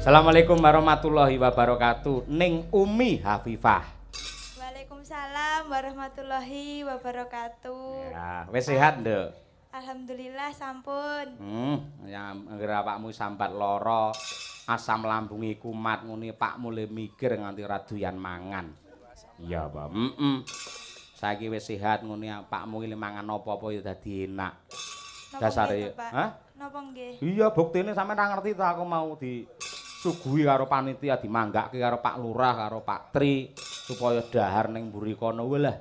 Assalamualaikum warahmatullahi wabarakatuh. Ning Umi Hafifah. Waalaikumsalam warahmatullahi wabarakatuh. Ya, wis sehat, Nduk? Alhamdulillah sampun. Ya anggere awakmu sambat lara, asam lambunge kumat ngene pakmu le mikir nganti ra doyan mangan. Iya, Pak. Saiki wis sehat ngene pakmu iki mangan apa-apa ya dadi enak. Dasare, hah? Napa nggih? Iya, buktine sampean ra ngerti ta aku mau disuguhi karo panitia dimanggake karo Pak Lurah karo Pak Tri supaya dahar ning mburi kono lah.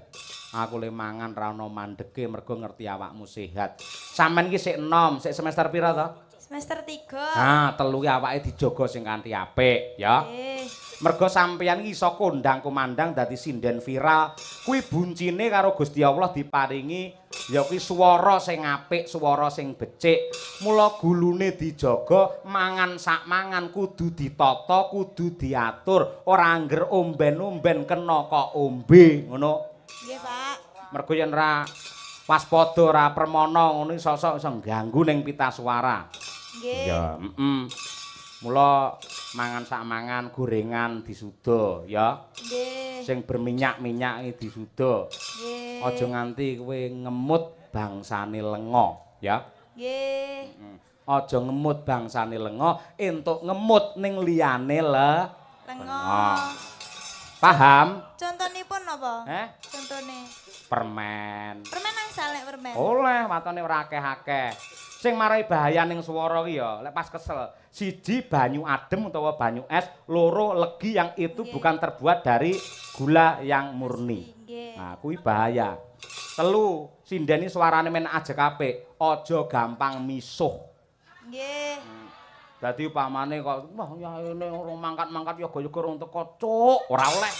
Aku le mangan ra ono mandeke mergo ngerti awakmu sehat. Sampeyan iki sik enom, sik semester pira to? Semester 3. Nah, telu ki awake dijaga sing kanthi apik, ya. Nggih. Mergo sampeyan iki iso kondang kumandang dadi sinden viral, kuwi buncine karo Gusti Allah diparingi ya kuwi swara sing apik, swara sing becik. Mula gulune dijaga, mangan sak mangan kudu ditata, kudu diatur, ora angger omben-omben kena kok ombe, ngono. Nggih, Pak. Mergo yen ra waspada ora permana ngono iso ngganggu ning pita suara. Nggih. Ya, Mula mangan sak mangan gorengan disuda ya. Nggih. Sing berminyak-minyak iki disuda. Nggih. Aja nganti kowe ngemut bangsane lenga ya. Nggih. Aja ngemut bangsane lenga, entuk ngemut ning liyane Lenga. Paham? Contonipun napa? Contone. Permen. Permen nang salek permen. Oleh watone ora akeh-akeh. Sing marai bahaya ning swara ki ya, lek pas kesel. Siji banyu adem utawa banyu es, loro legi yang itu bukan terbuat dari gula yang murni. Nah, kuwi bahaya. Telu, sindeni suarane men ajek apik, aja gampang misuh. Nggih. Dadi upamane kok wah ya ini orang mangkat-mangkat yoga-yoga orang teko cuk, ora oleh.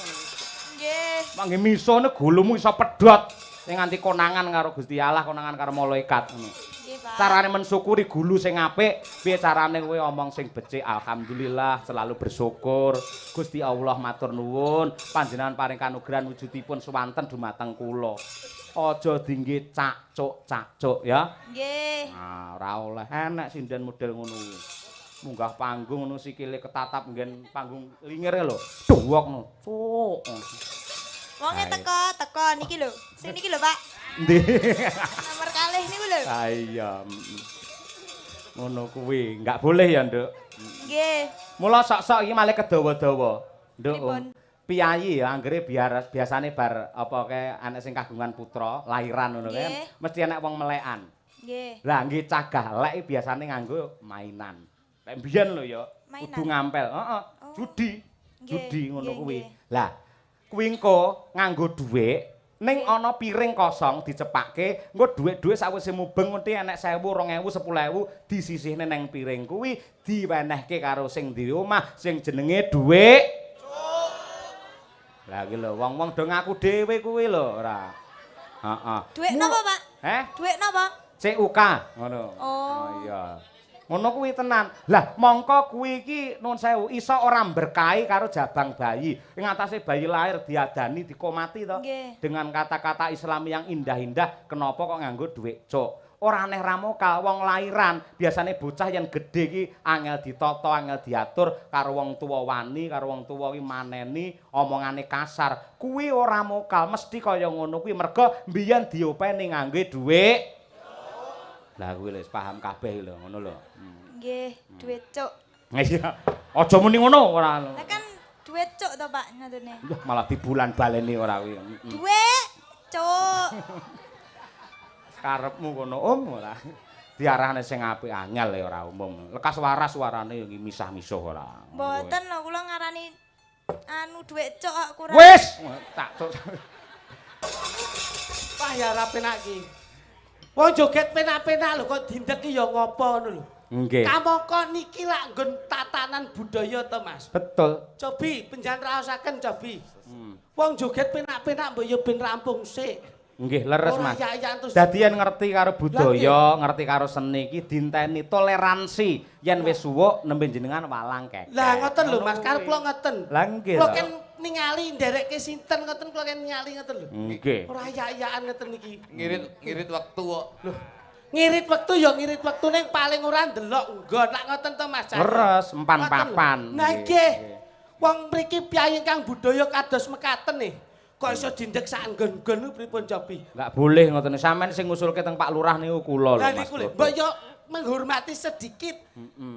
Nggih. Mangke misone gulumu iso pedhot ning nganti konangan karo Gusti Allah, konangan karo malaikat ngono. Nggih, Pak. Carane mensyukuri gulu sing apik, piye carane kowe omong sing becik? Alhamdulillah, selalu bersyukur. Gusti Allah matur nuwun, panjenengan paring kanugrahan wujudipun swanten dumateng kula. Aja dinggih cacuk-cacuk ya. Nggih. Nah, ora oleh enek sinden model ngono. Munggah panggung ngono sikile ketatap nggen panggung lingere lho. Duwok ngono. Cuk. Wonge teko niki lho. Sing niki lho, Pak. Ndi? Nomor kalih niku lho. Ha iya. Ngono kuwi, enggak boleh ya, Nduk. Nggih. Mula sok-sok iki malih kedawa-dawa. Nduk. piyayi ya anggere biasane bar apa kae anak sing kagungan putra lahiran ngono kan mesti enek wong melekan. Nggih. Lah nggih cagah lek biasane nganggo mainan. Lek mbiyen lho ya kudu ngampel, heeh. Judi. Judi ngono kuwi. Lah kuwi engko nganggo dhuwit ning ana piring kosong dicepakke, engko dhuwit-dhuwit sawise mubeng ngerti enek 1000, 2000, 10.000 disisihne nang piring kuwi diwenehke karo sing di omah sing jenenge dhuwit. Lah iki lho wong-wong do ngaku dhewe kuwi lho ora. Heeh. Dhuwit napa, Pak? Dhuwit napa? CUK ngono. Oh iya. Ngono kuwi tenan. Lah mongko kuwi iki nuwun sewu iso ora berkahi karo jabang bayi. Ing atase bayi lahir diadani dikomati to. Dengan kata-kata Islam yang indah-indah, kenapa kok nganggo dhuwit cuk? Ora aneh ramokal wong lairan, biasane bocah yen gedhe iki angel ditata, angel diatur karo wong tuwa wani, karo wong tuwa iki maneni, omongane kasar. Kuwi ora mokal, mesti kaya ngono kuwi merga mbiyen diopeni nganggo dhuwit. Lah kuwi wis paham kabeh lho, ngono lho. Nggih, dhuwit cuk. Iya. Aja muni ngono ora. Lah kan dhuwit cuk to, Pak, ngatune. Malah di bulan baleni ora kuwi. Dhuwit cuk. Karepmu kono ora. Diarahne sing apik angel ya ora umum. Lekas waras suarane iki misah-misuh ora. Mboten lho kula ngarani anu dhuwit cuk kok kurang. Wis, tak cuk. Wah ya ora penak iki. Wong joget penak-penak lho kok dindek ki ya ngopo ngono lho. Nggih. Kamangka niki lak nggon tatanan budaya to, Mas. Betul. Cobi penjan raosaken cobi. Wong joget penak-penak mbok ya ben rampung sik. Nggih, leres Mas. Terus dadi yen ngerti karo budaya, ngerti karo seni iki dinteni toleransi. Yen wis suwuk nembe jenengan walang kek. Lah ngoten lho Mas, karep kula ngoten. Lah nggih. Kula kan ningali nderekke sinten ngoten kula kan ningali ngoten lho. Nggih. Ora ayak-ayakan ngoten iki. Ngirit waktu kok. Lho. Ngirit wektu ya ngirit wektu ning paling ora ndelok nggon. Lak ngoten to Mas. Leres, empan papan. Nah nggih. Wong mriki piyai ingkang budaya kados mekaten nih. Kok iso dindek sak nggon-nggon pripun cobi? Enggak boleh ngoten. Sampeyan sing ngusulke teng Pak Lurah niku kula lho Mas. Lah Mas. niku lho, mbok yo menghormati sedikit.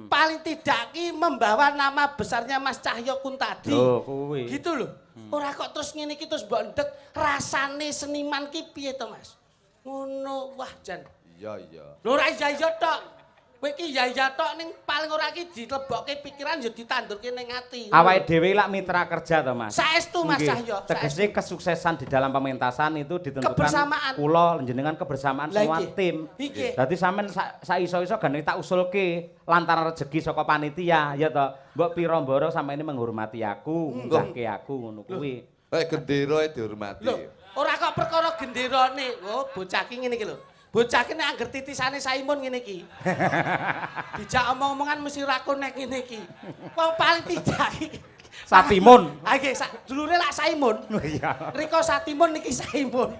Paling tidak ki membawa nama besarnya Mas Cahyo Kuntadi. Lho kuwi. Gitu lho. Ora kok terus ngene iki terus mbok ndek rasane seniman ki piye to Mas? Ngono wah jan. Iya. Lho ora iya tok. Kowe iki iya tok ning paling ora ki dilebokke pikiran ya ditandurke ning ati. Awake dhewe lak mitra kerja to Mas. Saestu Mas Cahyo. Tegese kesuksesan di dalam pementasan itu ditentukan kebersamaan. Kula jenengan kebersamaan semua tim. Dadi sampean sak iso-iso gane tak usulke lantaran rezeki saka panitia ya to. Mbok pira mboro sampeyan menghormati aku, ngunggahke aku ngono kuwi. Gendera dihormati. Lho, ora kok perkara genderane. Oh, bocah ki ngene iki lho. Bocah ki nek angger titisane saimun ngene iki. Dijak omong-omongan mesti ora konek ngene iki. Wong paling tidak iki Satimun. Ha nggih, dulure lak saimun. Iya. Riko satimun niki saimun.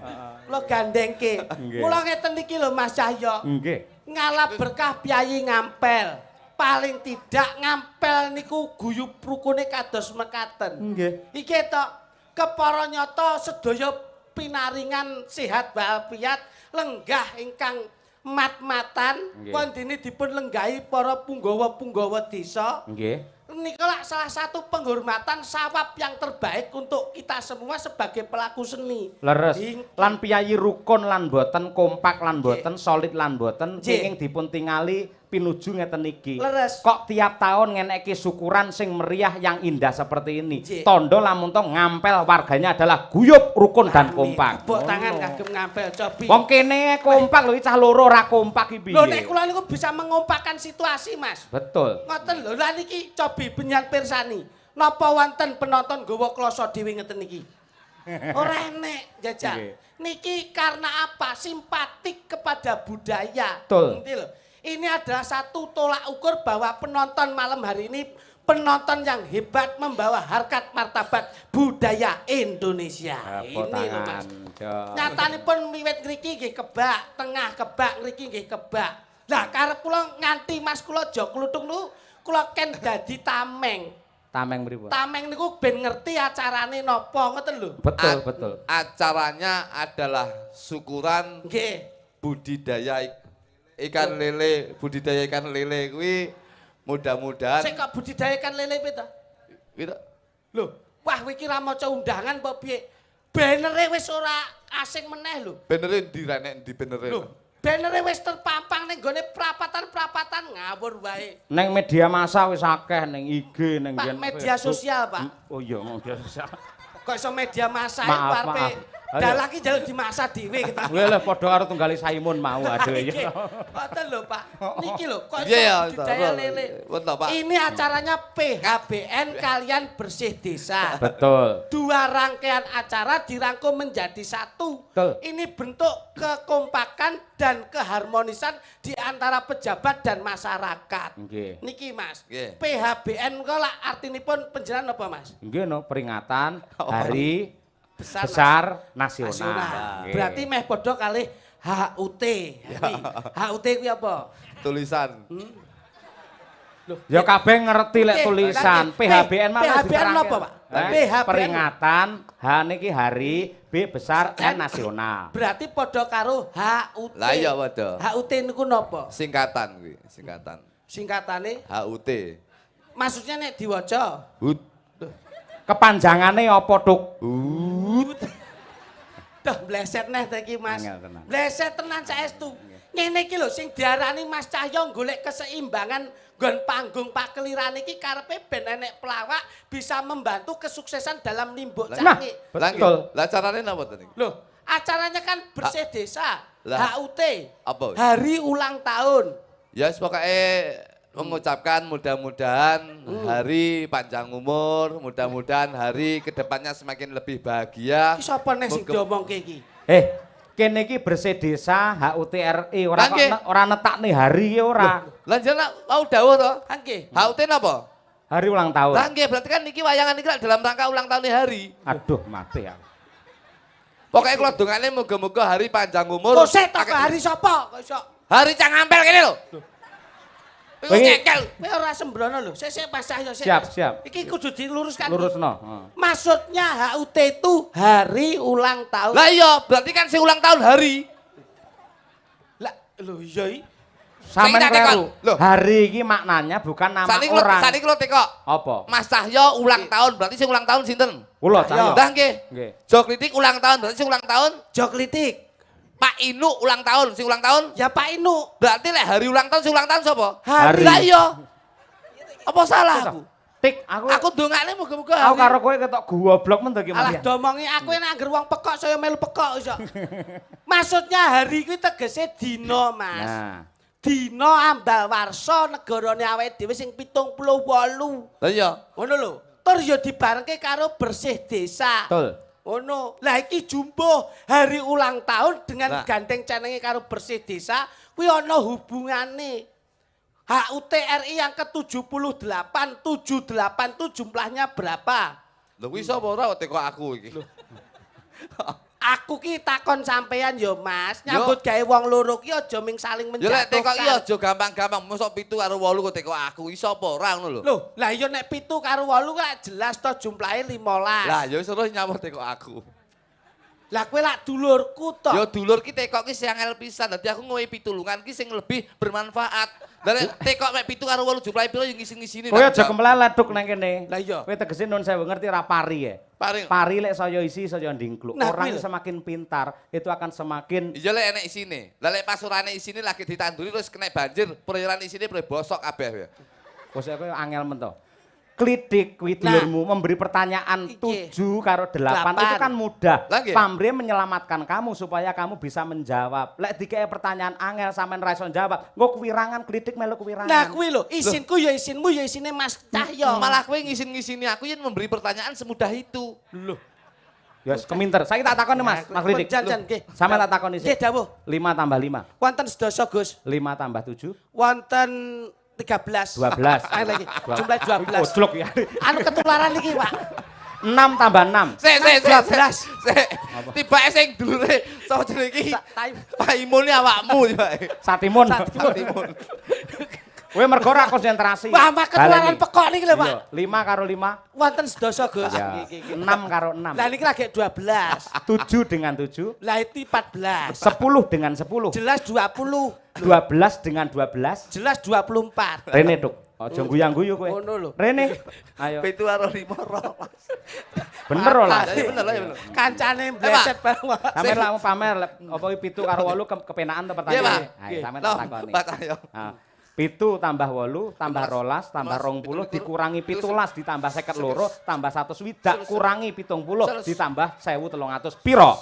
Kula gandengke. Mula ngeten iki lho Mas Cahyo. Nggih. Ngalap berkah piyayi ngampel. Paling tidak ngampel niku guyub rukune kados mekaten. Nggih. Iki tok kepara nyata sedaya pinaringan sehat walafiat lenggah ingkang mat-matan kondine dipun lenggahi para punggawa-punggawa desa. Nggih. Niku lak salah satu penghormatan sawab yang terbaik untuk kita semua sebagai pelaku seni. Leres. Lan piyayi rukun lan boten kompak lan boten solid lan boten kenging dipun tingali pinuju ngeten iki. Leres. Kok tiap tahun ngeneki syukuran sing meriah yang indah seperti ini. Tondo lamun to ngampel warganya adalah guyub, rukun dan kompak. Tepuk tangan kagem ngampel cobi. Wong kene kompak lho cah loro ora kompak iki piye? Lho nek kula niku bisa mengompakkan situasi, Mas. Betul. Ngoten lho, lah niki cobi benyan pirsani. Napa wonten penonton gawa kloso dhewe ngeten niki? Ora enek jajal. Niki karena apa? Simpatik kepada budaya. Betul. Ngerti lho. Ini adalah satu tolak ukur bahwa penonton malam hari ini penonton yang hebat membawa harkat martabat budaya Indonesia. Ini lho Mas. Nyatanipun wiwit ngriki nggih kebak, tengah kebak, ngriki nggih kebak. Lah karep kula nganti Mas kula aja kluthuk niku kula ken dadi tameng. Tameng pripun? Tameng niku ben ngerti acarane napa ngoten lho. Betul, betul. Acaranya adalah syukuran Nggih. budidaya ikan lele, budidaya ikan lele kuwi mudah-mudahan Sik kok budidaya ikan lele piye to? gitu. Lho, Wah, iki ra maca undangan apa piye? Banere wis ora asing meneh lho. Benere ndi renek ndi benere? Lho, banere wis terpampang ning gone prapatan-prapatan ngawur wae. Neng media massa wis akeh ning IG ning Pak, media sosial, Pak. Oh iya, media sosial. Kok iso media massa Maaf, arepe maaf. Ayo. dalah ki njaluk dimasa dhewe gitu. Kuwi lho padha karo tunggali Saimun mau aduh Iki, ya. ngoten lho, Pak. Niki lho, kok Iya ya, iso budidaya lele. Betul, Pak. Ini acaranya PHBN kalian bersih desa. Betul. Dua rangkaian acara dirangkum menjadi satu. Betul. Ini bentuk kekompakan dan keharmonisan di antara pejabat dan masyarakat. Nggih. Niki Mas, Nggih. PHBN kok lak artinipun panjenengan apa Mas? Nggih no peringatan Hari Besar, Besar Nasional. Nasional. Nggih. Berarti meh padha kalih HUT. HUT kuwi apa? Tulisan. Loh, Ya kabeh ngerti lek Oke, tulisan lagi. PHBN malah PHBN diterangke. apa, Pak? Eh, PHBN. Peringatan H niki Hari B Besar N Nasional. Berarti padha karo HUT. Lah iya padha. HUT niku napa? Singkatan kuwi, singkatan. Singkatane HUT. maksudnya nek diwaca Hut. Kepanjangane apa tuk? Dah bleset neh ta iki Mas. Angel tenan. Bleset tenan saestu. Ngene iki lho sing diarani Mas Cahyo golek keseimbangan nggon panggung Pak Kelirane iki karepe ben enek pelawak bisa membantu kesuksesan dalam nimbuk Nah, cangkik. betul. Lah carane napa to niki? Loh, acaranya kan bersih desa. Lah. HUT. Apa? Hari ulang tahun. Ya pokoke mengucapkan mudah-mudahan hari panjang umur, mudah-mudahan hari kedepannya semakin lebih bahagia. Iki sapa neh sing Muga- diomongke iki? Kene iki bersih desa HUTRI ora Nggih. kok ora netakne hari ya ora. Lah jeneng mau dawuh to? Nggih. HUT napa? Hari ulang tahun. Lah nggih berarti kan niki wayangan niki dalam rangka ulang tahun hari. Aduh mati ya. Pokoknya kalau dongane moga-moga hari panjang umur. Kok sik tok hari sapa? Kok iso? Hari Cangampel kene lho. Iku Wingi- nyekel. Kowe ora sembrono lho. Sik Mas Cahyo sik. Siap, Mas. siap. Iki kudu diluruskan. Lurusno. Maksudnya HUT itu hari ulang tahun. Lah iya, berarti kan sing ulang tahun hari. Lah, lho iya iki. Sampeyan Saiki tak tekon. kleru. Loh. Hari iki maknanya bukan nama orang. Saniki lho teko. Apa? Mas Cahyo ulang tahun, berarti sing ulang tahun sinten? Kula Cahyo. Cahyo. Lah nggih. Nggih. Jo Kritik ulang tahun, berarti sing ulang tahun Joklitik. Pak Inu ulang tahun, sing ulang tahun Ya Pak Inu. berarti lek hari ulang tahun sing ulang tahun sapa? Hari. Lah iya. Apa salah aku? Tik aku Aku dongane moga-moga aku hari. karo kowe ketok goblok men to iki Mas. Alah domongi aku nek angger wong pekok saya melu pekok iso. Maksudnya hari kuwi tegese dina, Mas. Nah, Dina ambal warsa negarane awake dhewe sing 78. Lah iya. Ngono lho. Tur ya dibarengke karo bersih desa. betul. Ngono. Lah iki jumbo hari ulang tahun dengan Lah. gandeng cenenge karo bersih desa kuwi ana hubungane. HUT RI yang ke-78, 78 itu jumlahnya berapa? Lho kuwi sapa ora kok teko aku iki? Aku ki takon sampean yo Mas, nyambut gawe wong loro ki aja ming saling Ya lek teko iki menjatuhkan. aja gampang-gampang, mosok 7 karo 8 kok teko aku. Iso apa ora ngono lho. Loh, lah iya nek 7 karo 8 kan jelas to jumlahe 15. Lah ya wis terus nyamuk teko aku. Lah kowe lak dulurku to. Ya dulur ki teko ki sing angel pisan. Dadi aku ngowe pitulungan ki sing lebih bermanfaat. Lah lek teko mek 7 karo 8 jumlahe piro ya ngisi-ngisini. Kowe aja kemlelet tuk nang kene. Lah iya. Kowe tegese nun sewu ngerti ra pari ya. Paring. Pari lek saya isi saya ndingkluk. Nah, Orang kuwi lho. semakin pintar itu akan semakin Iya lek enek isine. Lah lek pasurane isine lagi ditanduri terus kena banjir, perairan isine bre bosok kabeh ya. Wes kowe angel men to. Klidik kuwi Nah, dulurmu memberi pertanyaan iki. 7 karo 8 itu 8. kan mudah. Lah, nggih. Pamrih menyelamatkan kamu supaya kamu bisa menjawab. Lek dikek pertanyaan angel sampean ra iso jawab, engko kuwirangan klidik melu kuwirangan. Nah kuwi lho, isinku ya isinmu ya isine Mas Cahyo. Malah kowe ngisin-ngisini aku yen memberi pertanyaan semudah itu. Loh. Ya keminter. Saiki tak takoni Mas, Mas Klidik. Jan nggih. Sampeyan tak takoni Nggih sih. dawuh. 5 tambah 5. Wonten sedasa Gus. 5 tambah 7. Wonten 13. 12. Ayo lagi. Jumlah 12. Goblok ya. Anu ketularan iki, Pak. 6 tambah 6. Sik. 12. Tibake sing dulure sapa jenenge iki? Paimune awakmu tibake. Satimun. Timun. Kowe mergo ora konsentrasi. Wah, mak ketularan Baleni. pekok niki lho, Pak. Iya, 5 karo 5. Wonten sedasa Gus. Ya. Iki. 6 karo 6. Lah niki lagi 12. 7 dengan 7. Lah itu 14. 10 dengan 10. Jelas 20. 12 dengan 12. Jelas 24. Rene Duk. Aja guyang-guyu kowe. Ngono lho. Rene. Ayo. 7 karo 5 rolas. Bener ora? Ya bener lah ya bener. Kancane bleset bareng. Sampeyan lak pamer apa 7 karo 8 kepenaan to pertanyaan. Iya, Pak. Ayo sampeyan Loh, tak takoni. Pak ayo. 7 tambah 8 tambah 12 tambah 20 dikurangi 17 ditambah 52 tambah 100 kurangi 70 ditambah 1300 piro?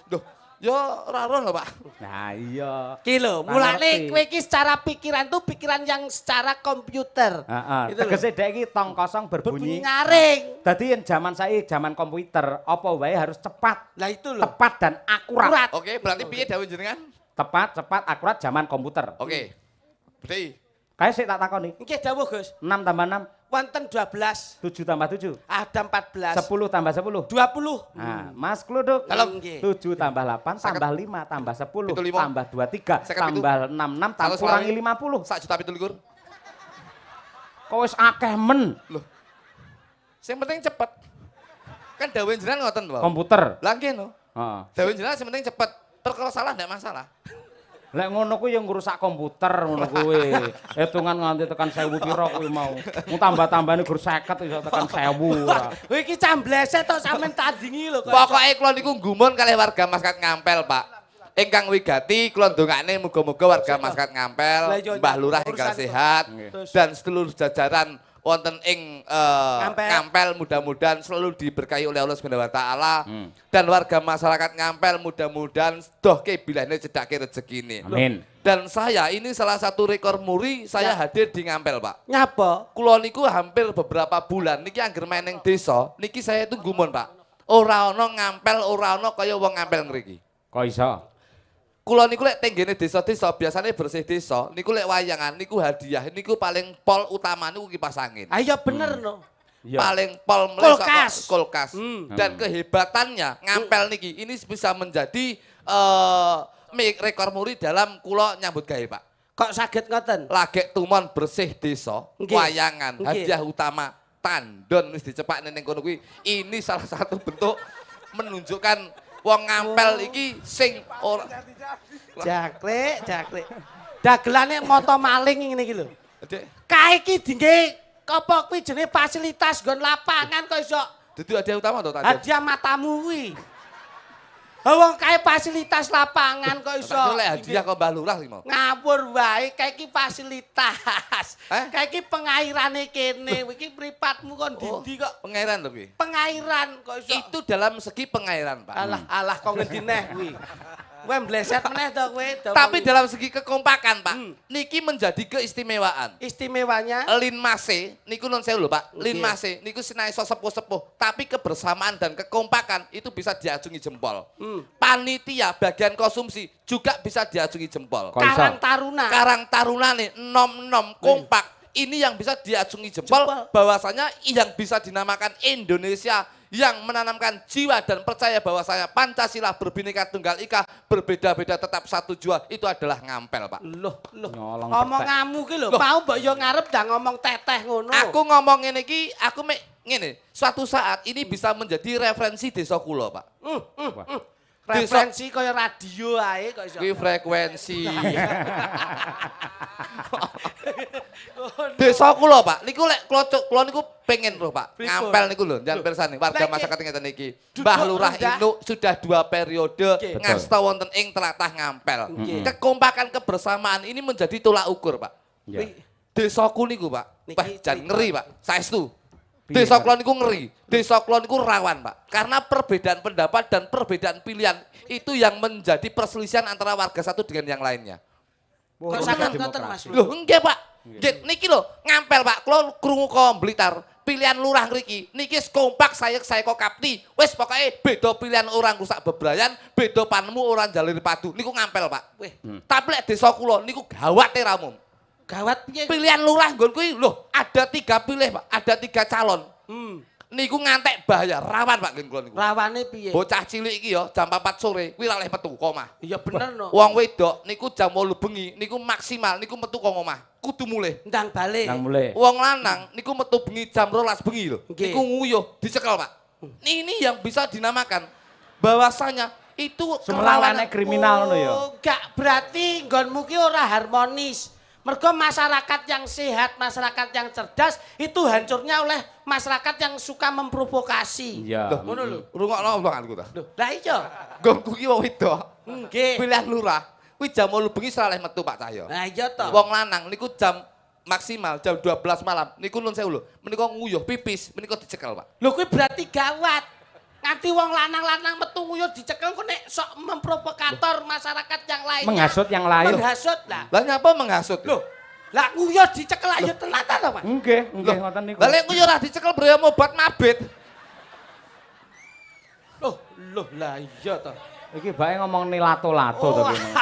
Duh, yo ora roh lho, Pak. Nah iya. Ki lho, mulane kowe iki secara pikiran tuh pikiran yang secara komputer. Heeh. Gitu lho. Tegese dek iki tong kosong Berbunyi berbunyi. nyaring. Dadi yen zaman saiki zaman komputer apa wae harus cepat, Lah itu lho. tepat dan akurat. Oke, berarti piye dawuh jenengan? Tepat, cepat, akurat zaman komputer. Oke. Berarti Kae sik tak takoni. Nggih dawuh, Gus. 6 tambah 6, Wonten 12, 7 tambah 7, ada 14, 10 tambah 10. 20. Nah, Mas Kluduk. Kalau nggih. 7 tambah 8 tambah 5 tambah 10 Pitu lima. tambah 23 Seket pitu. tambah 66 tambah Satu kurangi selawi. 50. 1.27.000. Kok wis akeh men. Loh. Sing penting cepet. Kan dawuh jenengan ngoten, Pak. Komputer. Lah nggih no. Heeh. Dawuh jenengan sing penting cepet. Perkara salah ndak masalah. Lek ngono kuwi yang ngrusak komputer ngono kuwi. Hitungan nganti tekan 1000 pira kuwi mau. Mu tambah-tambahane gur 50 iso tekan 1000 ora. Kowe iki cambleset tok sampean tandingi lho kok. Pokoke kula niku gumun kalih warga Maskat Ngampel, Pak. Ingkang wigati kula ndongakne muga-muga warga Maskat Lah, Ngampel, iya, Mbah Lurah urusan ingkang kok. sehat Terus. dan seluruh jajaran wonten ing Ngampel mudah-mudahan selalu diberkahi oleh Allah Subhanahu wa taala dan warga masyarakat Ngampel mudah-mudahan dohke bilane cedake rezekine. Amin. Dan saya ini salah satu rekor muri saya hadir di Ngampel, Pak. Nyapa? Kulo niku hampir beberapa bulan niki angger main ning desa, niki saya itu gumun, Pak. Ora ana Ngampel, ora ana kaya wong Ngampel ngriki. Kok iso? Kulo niku lek tenggene desa-desa biasanya bersih desa, niku lek wayangan niku hadiah niku paling pol utama niku kipas angin. Ah iya bener no. Iya. Paling pol Kulkas. kulkas. Dan kehebatannya Ngampel niki ini bisa menjadi rekor muri dalam kulo nyambut gawe, Pak. Kok saged ngoten? Lagek tumon bersih desa, Nggih. wayangan, Nggih. hadiah utama tandon wis dicepakne ning kono kuwi. Ini salah satu bentuk menunjukkan wong Ngampel iki sing ora Jaklik, jaklik. Dagelane moto maling ngene iki lho. Dek, Kae iki dingge apa kuwi jenenge fasilitas nggon lapangan kok iso dudu hadiah utama to tak. hadiah matamu kuwi. Ha wong kae fasilitas lapangan kok iso. Tak lek hadiah kok Mbah Lurah iki mau. Ngawur wae, kae iki fasilitas. Eh? Kae iki pengairane kene, iki mripatmu kon didi kok. Pengairan to kuwi. Pengairan kok iso. Itu dalam segi pengairan, Pak. Alah, alah kok ngendi neh kuwi. Kowe mbleset meneh to kowe. Tapi dalam segi kekompakan, Pak, niki menjadi keistimewaan. istimewanya Linmase, niku non sewu lho, Pak. Linmase, niku sinai sepuh-sepuh. Tapi kebersamaan dan kekompakan itu bisa diacungi jempol. Panitia bagian konsumsi juga bisa diacungi jempol. Kok iso? Karang Taruna. Karang Taruna nih, nom-nom kompak. Ini yang bisa diacungi jempol, bahwasanya yang bisa dinamakan Indonesia yang menanamkan jiwa dan percaya bahwasanya Pancasila berbhinneka tunggal ika, berbeda-beda tetap satu jua, itu adalah Ngampel, Pak. Loh, loh. Nyolong Omonganmu ki lho, mau mbok yo ngarep dah ngomong teteh ngono. Aku ngomong ngene iki, aku mek ngene, suatu saat ini bisa menjadi referensi desa kula, Pak. referensi kaya radio ae kok iso. Kuwi frekuensi. Desa kula, Pak. Niku lek kula niku pengen lho, Pak. Pripun? Ngampel niku lho, jan pirsani warga Lek- masyarakat ngeten iki. Duduk Mbah Lurah rendah. Inu sudah 2 periode Oke. ngasta wonten ing tlatah Ngampel. Oke. Kekompakan kebersamaan ini menjadi tolak ukur, Pak. Iya. Desaku niku, Pak. Niki Wah, jan cerita. ngeri, Pak. Saestu. Piye, Desa Pak? kula niku ngeri. Desa kula niku rawan, Pak. Karena perbedaan pendapat dan perbedaan pilihan itu yang menjadi perselisihan antara warga satu dengan yang lainnya. Kok saged ngoten Mas? Loh, enggak, Pak. Nggih, niki lho, Ngampel, Pak. Kula krungu kok Blitar. Pilihan lurah ngriki. Niki kompak saya kok kapti. Wis pokoke beda pilihan orang rusak bebrayan, beda panemu orang jalir padu. Niku Ngampel, Pak. Weh, Tapi lek desa kula niku gawate ramum. gawat piye? Pilihan lurah nggon kuwi lho, ada 3 pilih, Pak. Ada 3 calon. Niku ngantek bahaya, rawan, Pak, nggon kula niku. Rawane piye? Bocah cilik iki ya jam 4 sore kuwi ra oleh metu kok omah. Iya bener no. Wong wedok niku jam 8 bengi niku maksimal niku metu kok omah. Kudu mulih. Ndang balik. Nang mulai. Wong lanang niku metu bengi jam 12 bengi lho. Nggih. Niku nguyuh, dicekel, Pak. Ini yang bisa dinamakan bahwasanya itu Semelawane kriminal ngono ya. Oh, gak berarti nggonmu ki ora harmonis. Mergo masyarakat yang sehat, masyarakat yang cerdas itu hancurnya oleh masyarakat yang suka memprovokasi. Iya. Ngono lho. Rungokno omonganku ta. Lho, lah iya. Gongku ki wong wedok. Nggih. Pilihan lurah. Kuwi jam 8 bengi seraleh metu Pak Cahyo. Lah iya to. Wong lanang niku jam maksimal jam 12 malam niku nun sewu lho. Menika nguyuh pipis, menika dicekel, Pak. Lho kuwi berarti gawat. Nganti wong lanang-lanang metu nguyuh dicekel kok nek sok memprovokator masyarakat yang lainnya. Menghasut yang lain. Menghasut lah. Lah nyapa menghasut? Loh, lah nguyuh dicekel ayo tenan ta, Mas? Nggih, ngoten niku. Lah lek nguyuh ora dicekel braya obat mabit. Loh lah iya to. Iki bae ngomong lato-lato to kene.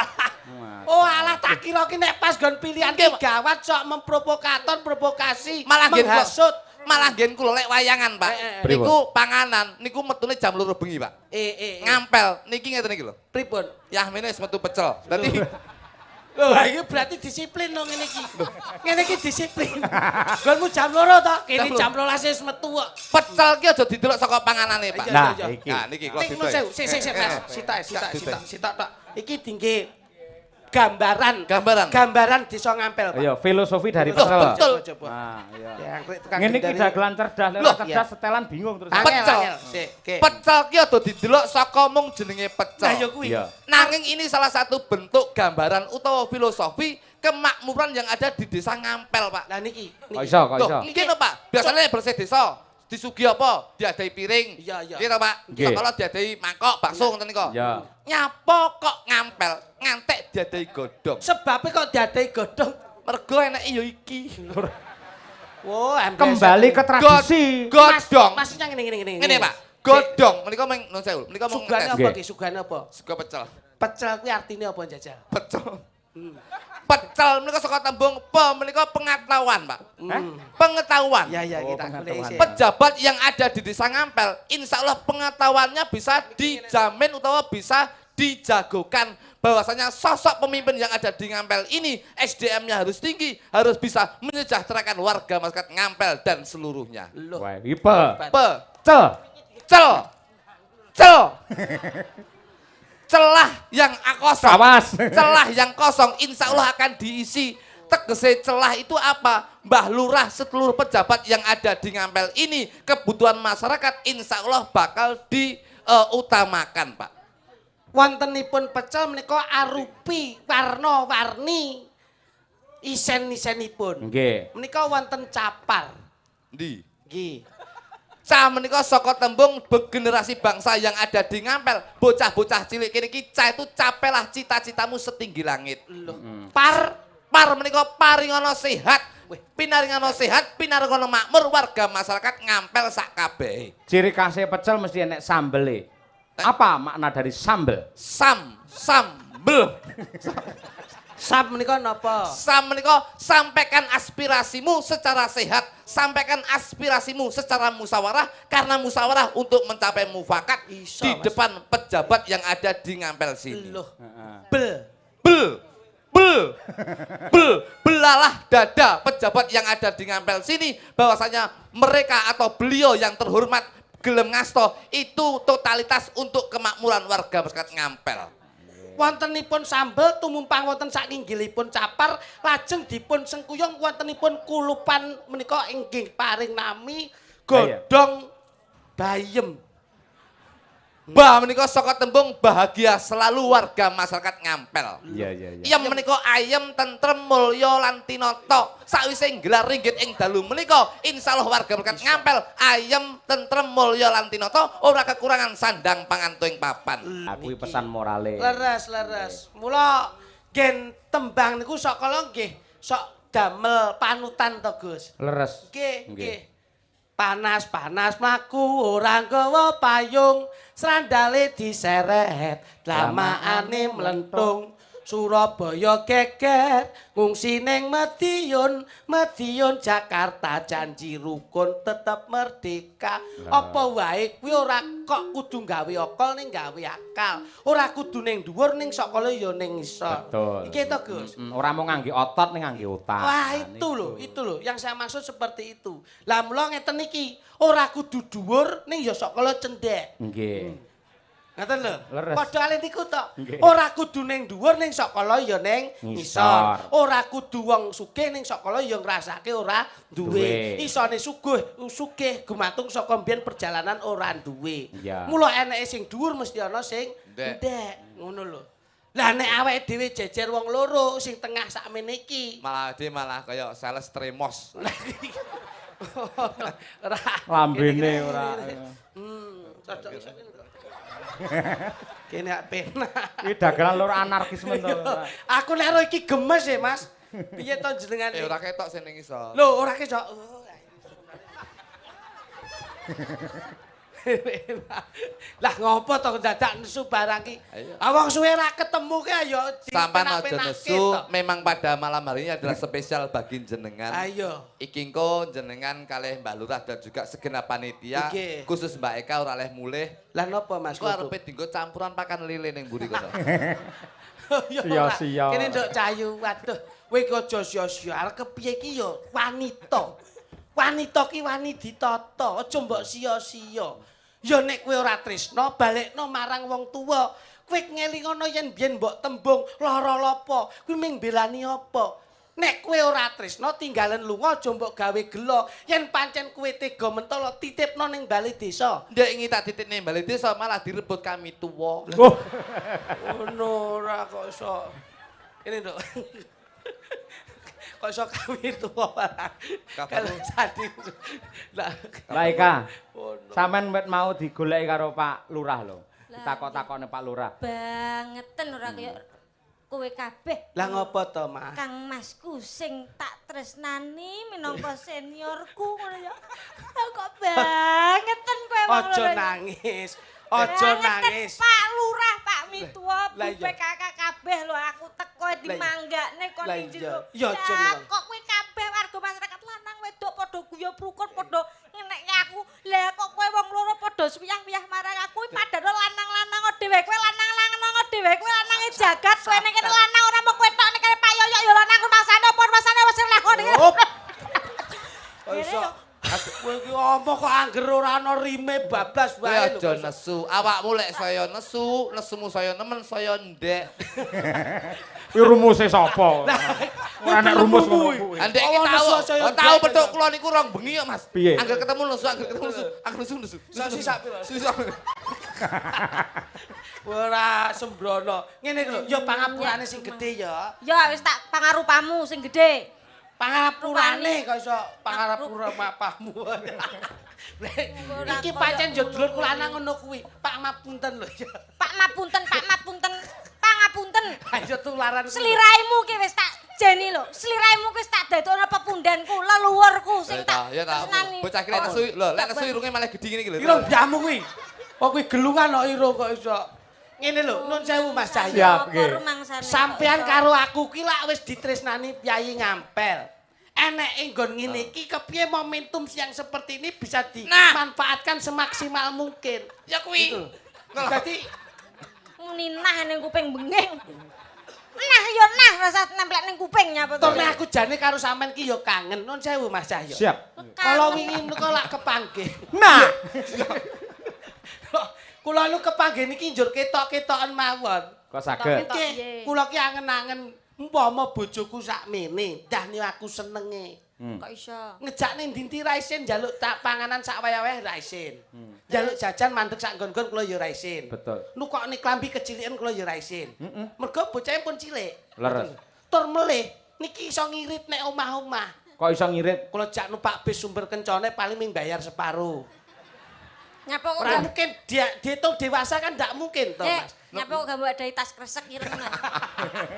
Oh alah tak kira ki nek pas gon pilihan ki gawat sok memprovokator, provokasi, Malah nggih menghasut. Malah ngen kula lek wayangan, Pak. Niku panganan, niku metune jam 2 bengi, Pak. Ngampel, niki ngeten iki lho. Pripun? Yah mene wis metu pecel. Dadi Lho, iki berarti disiplin dong ngene iki. Ngene iki disiplin. Gonmu jam 2 to, kene jam 12 wis metu kok. pecel ki aja didelok saka panganane, Pak. Iya, Nah, iya. iki. Nah, niki kula Tik didelok. sewu, sik Mas. Sitak tok. Iki dingge gambaran. Gambaran desa ngampel, Pak. Ayo, filosofi dari Loh, pecel. betul. Coba. Nah, iya. Jangkrik tekan Ngene iki gendari. dagelan cerdas, lek Loh, ora cerdas setelan bingung terus. Pecel. Sik, oke. Pecel ki aja didelok saka mung jenenge Nah, ya pecel. kuwi. Iya. Nanging ini salah satu bentuk gambaran utawa filosofi kemakmuran yang ada di desa Ngampel, Pak. Lah niki. Kok iso, kok iso. Loh, nggih lho, Pak. Biasanya bersih desa disugi apa? Diadai piring. Iya. Nggih to, Pak. Nggih. Sekolah diadai mangkok, bakso ngoten niku. Ya. Nyapa kok Ngampel ngantek diadai godhong. Sebabnya kok diadai godhong. Mergo enake ya iki. Wo, Kembali ke tradisi. Godhong. Maksudnya ngene. Ngene, Pak. Godhong menika mung nun sewu. Menika mung Sugane ngetes. apa Nggih. ki? Sugane apa? Sego pecel. Pecel kuwi artine apa jajal? Pecel. Pecel menika saka tembung pe menika pengetahuan, Pak. Pengetahuan. Ya kita pengetahuan. golek sik. Pejabat yang ada di desa Ngampel, insya Allah pengetahuannya bisa dijamin utawa bisa dijagokan. Bahwasanya sosok pemimpin yang ada di Ngampel ini SDM-nya harus tinggi, harus bisa menyejahterakan warga masyarakat Ngampel dan seluruhnya. Loh. Wah, iki pe. Pecel. Cel. Celah yang kosong. Awas. Celah yang kosong insya Allah akan diisi. Tegese celah itu apa? Mbah Lurah seluruh pejabat yang ada di Ngampel ini kebutuhan masyarakat insya Allah bakal diutamakan, Pak. Wontenipun pecel menika arupi warna-warni isen-isenipun. Nggih. Menika wonten capar. Ndi? Nggih. Cah menika saka tembung generasi bangsa yang ada di Ngampel. Bocah-bocah cilik kene iki cah itu capelah cita-citamu setinggi langit. Loh. Par menika paringana sehat. Pinaringana sehat, pinaringana makmur warga masyarakat Ngampel sak kabehe. Ciri khasnya pecel mesti enek sambele. Apa makna dari sambel? Sambel. Sap menika napa? Sam menika sampaikan aspirasimu secara sehat, sampaikan aspirasimu secara musyawarah karena musyawarah untuk mencapai mufakat Iso, di Mas. depan pejabat yang ada di Ngampel sini. Loh. Bel. Belalah dada pejabat yang ada di Ngampel sini bahwasanya mereka atau beliau yang terhormat gelem ngasto itu totalitas untuk kemakmuran warga masyarakat Ngampel. Wontenipun sambel tumumpang wonten sakinggilipun capar lajeng dipun sengkuyung wontenipun kulupan menika inggih paring nami godhong bayem. Bah menika saka tembung bahagia selalu warga masyarakat Ngampel. Iya. Iyam menika ayem tentrem mulya lan tinata. Sawise nggelar ringgit ing dalu menika insyaallah warga masyarakat Ngampel ayem tentrem mulya lan tinata ora kekurangan sandang pangantuing papan. Aku pesan morale. Leres. Mula gen tembang niku sok kala nggih sok damel panutan to, Gus. Leres. Nggih. Panas mlaku ora nggawa payung, srandale diseret, lamaane mlentung. Surabaya geger, ngungsi ning Madiun, Jakarta janji rukun tetep merdeka. Apa wae kuwi ora kok kudu gawe okol ning gawe akal. Ora kudu ning dhuwur ning sakala ya ning isor. Betul. Iki to, Gus. Ora mau ngangge otot ning ngangge utak. Wah, itu loh yang saya maksud seperti itu. Lah mula ngeten iki, ora kudu dhuwur ning ya sakala cendhek. Nggih. Ngoten lho. Leres. Padha kali niku to. Nggih. Ora kudu ning dhuwur ning sakala ya ning Ngisor. ngisor. Ora kudu wong sugih ning sakala ya ngrasake ora duwe. Duwe. Isone sugih gumantung saka mbiyen perjalanan ora duwe. Iya. Mula eneke sing dhuwur mesti ana sing Ndek. ndek. Ngono lho. Lah nek awake dhewe jejer wong loro sing tengah sakmene iki. Malah kaya sales tremos. Ora. Lambene ora. Cocok iso kene to. Kene ak penak. Iki dagelan lur anarkisme to. Aku nek ro iki gemes ya, Mas. Piye to jenengan? Ora ketok sing ning isor. Lho, ora kesok. Lah ngopo to dadak nesu barang ki? Ayo. Wong suwe ra ketemu ki ayo Sampan aja dipenak-penake nesu, to. memang pada malam hari ini adalah spesial bagi jenengan. Ayo. Iki engko jenengan kalih Mbak Lurah dan juga segenap panitia, Nggih. khusus Mbak Eka ora oleh mulih. Lah napa Mas? Engko arepe dienggo campuran pakan lele ning mburi kono. Sia-sia. Kene nduk cayu. Waduh, kowe iki aja sia-sia. Arep kepiye ki ya wanita. Wanita ki wani ditata, aja mbok sia-sia. Ya nek kowe ora tresna, balekno marang wong tuwa. Kowe ngelingono yen biyen mbok tembung lara lapa, kuwi ming belani apa? Nek kowe ora tresna tinggalen lunga aja mbok gawe gelo. Yen pancen kowe tega mentolo titipno ning bali desa. Ndek iki tak titipne bali desa malah direbut kami tuwa. Oh, Ngono ora kok iso. Ini nduk. Kok iso kami tuwa barang. Kapan? Kalau sadi. Lah. Lah Eka, Ngono. sampean wit mau digoleki karo Pak Lurah lho. Ditakok-takokne Pak Lurah. Bangeten ora kaya kowe kabeh. Lah ngopo to, Mas? Kang Masku sing tak tresnani minangka seniorku ngono ya. Lah kok bangeten kowe wong Aja loro. nangis. Aja nangis. Pak Lurah, Pak Mitua, Bu Lah iya. PKK kabeh lho aku teko dimanggakne kon Lah ning iya. jero. Ya aja Lah, nang. kok kowe kabeh warga masyarakat lanang wedok padha guyub rukun padha ngenekke aku. Lah kok kowe wong loro padha suyah-wiyah marang aku padahal lanang-lanang dhewe kowe lanang-lanang dhewe kowe lanange jagat kowe nek kene lanang ora mung kowe tok nek kene Pak Yoyo ya lanang maksane apa masane wis lakoni. Op. Kok Ngene iso? yo. Kowe iki apa kok angger ora ana rime bablas Kowe wae lho. aja nesu, awakmu lek saya nesu, nesumu saya nemen saya ndek. Kuwi rumuse sapa? Ora nek rumus ngono kuwi. Ndek iki Oh, tahu, nesu saya tahu ndek. petuk kula niku rong bengi kok Mas. Piye? Angger ketemu nesu, aku nesu. Sasi sak pira? Susu. Ora sembrono. Ngene lho, ya pangapurane sing gedhe ya. Ya wis tak pangarupamu sing gedhe. Pangapurane kok iso pangarapura mapahmu. Iki pancen yo dulur kula lanang ngono kuwi. Pak mapunten lho ya. Pak mapunten, pangapunten. Ayo tularan. Sliraimu ki wis tak jeni lho. Sliraimu ki wis tak dadekno pepundanku, leluhurku sing tak Ya ta. tresnani. Bocah ki lek nesu, lho lek nesu irunge malah gedhi ngene iki lho. Irung jamu kuwi. Kok kuwi gelungan kok irung kok iso. Ngene lho, nun sewu Mas Cahyo. Siap, Apa nggih. rumangsane? Sampean karo aku ki lak wis ditresnani Piyayi Ngampel. Eneke nggon ngene iki kepiye momentum yang seperti ini bisa dimanfaatkan semaksimal mungkin. Ya kuwi. Dadi Muni nah ning kuping benging. Nah ya nah rasa nemplek ning kuping nyapa to. Tone aku jane karo sampean ki ya kangen. Nun sewu Mas Cahyo. Siap. Kalau wingi niku lak kepanggih. Nah, Kula lu kepanggih niki njur ketok-ketoken mawon. kok saged. Ketok, Nggih, nggih. kula ki angen-angen umpama bojoku sakmene, dahne aku senenge. Kok iso? Ngejakne ndinti ra isin njaluk tak panganan sak wayah-wayah ra isin. Njaluk jajan mandeg sak nggon-nggon kula ya ra isin. Betul. Nukokne klambi keciliken kula ya ra isin. Mergo bocahe pun cilik. Leres. Tur melih niki iso ngirit nek omah-omah. Kok iso ngirit? Kula jak numpak bis sumber kencane paling ming bayar separuh. Nyapa kok Ora gak mungkin dihitung dewasa kan ndak mungkin to, Mas. nyapa kok gak mbok dai tas kresek irengan.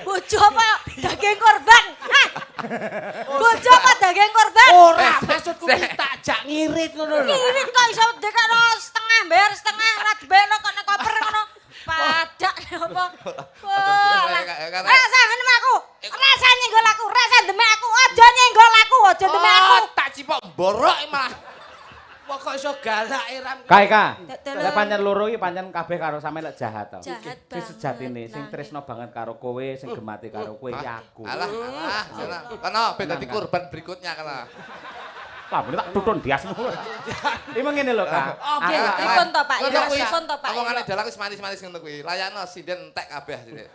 Bojo apa daging korban? Hah? Bojo apa daging korban? Ora, maksudku ki tak jak ngirit ngono lho. Irit kok iso dekakno setengah bayar setengah ora dibayarno kok nek koper ngono. Padak apa? Wah. Rasa ngene aku. Rasa nyenggol aku, rasa demek aku. Aja nyenggol aku, aja demek aku. Oh, tak cipok mborok malah. Wah kok iso galak Ram. Ka. Dadono. Lek pancen loro iki pancen kabeh karo sampe lek jahat to. Jahat Sing sejatine, banget, sing Lang. tresno banget karo kowe, sing gemati karo kowe iki aku. Alah, sana. Kono ben dadi korban berikutnya kana. Lambene tak tutun dias ngono. Iki ngene lho, Kak. Oke, pripun to, Pak? Ya Ngono kuwi. pripun to, Pak? Omongane dalang wis manis-manis ngono kuwi. Layakno sinden entek kabeh sithik.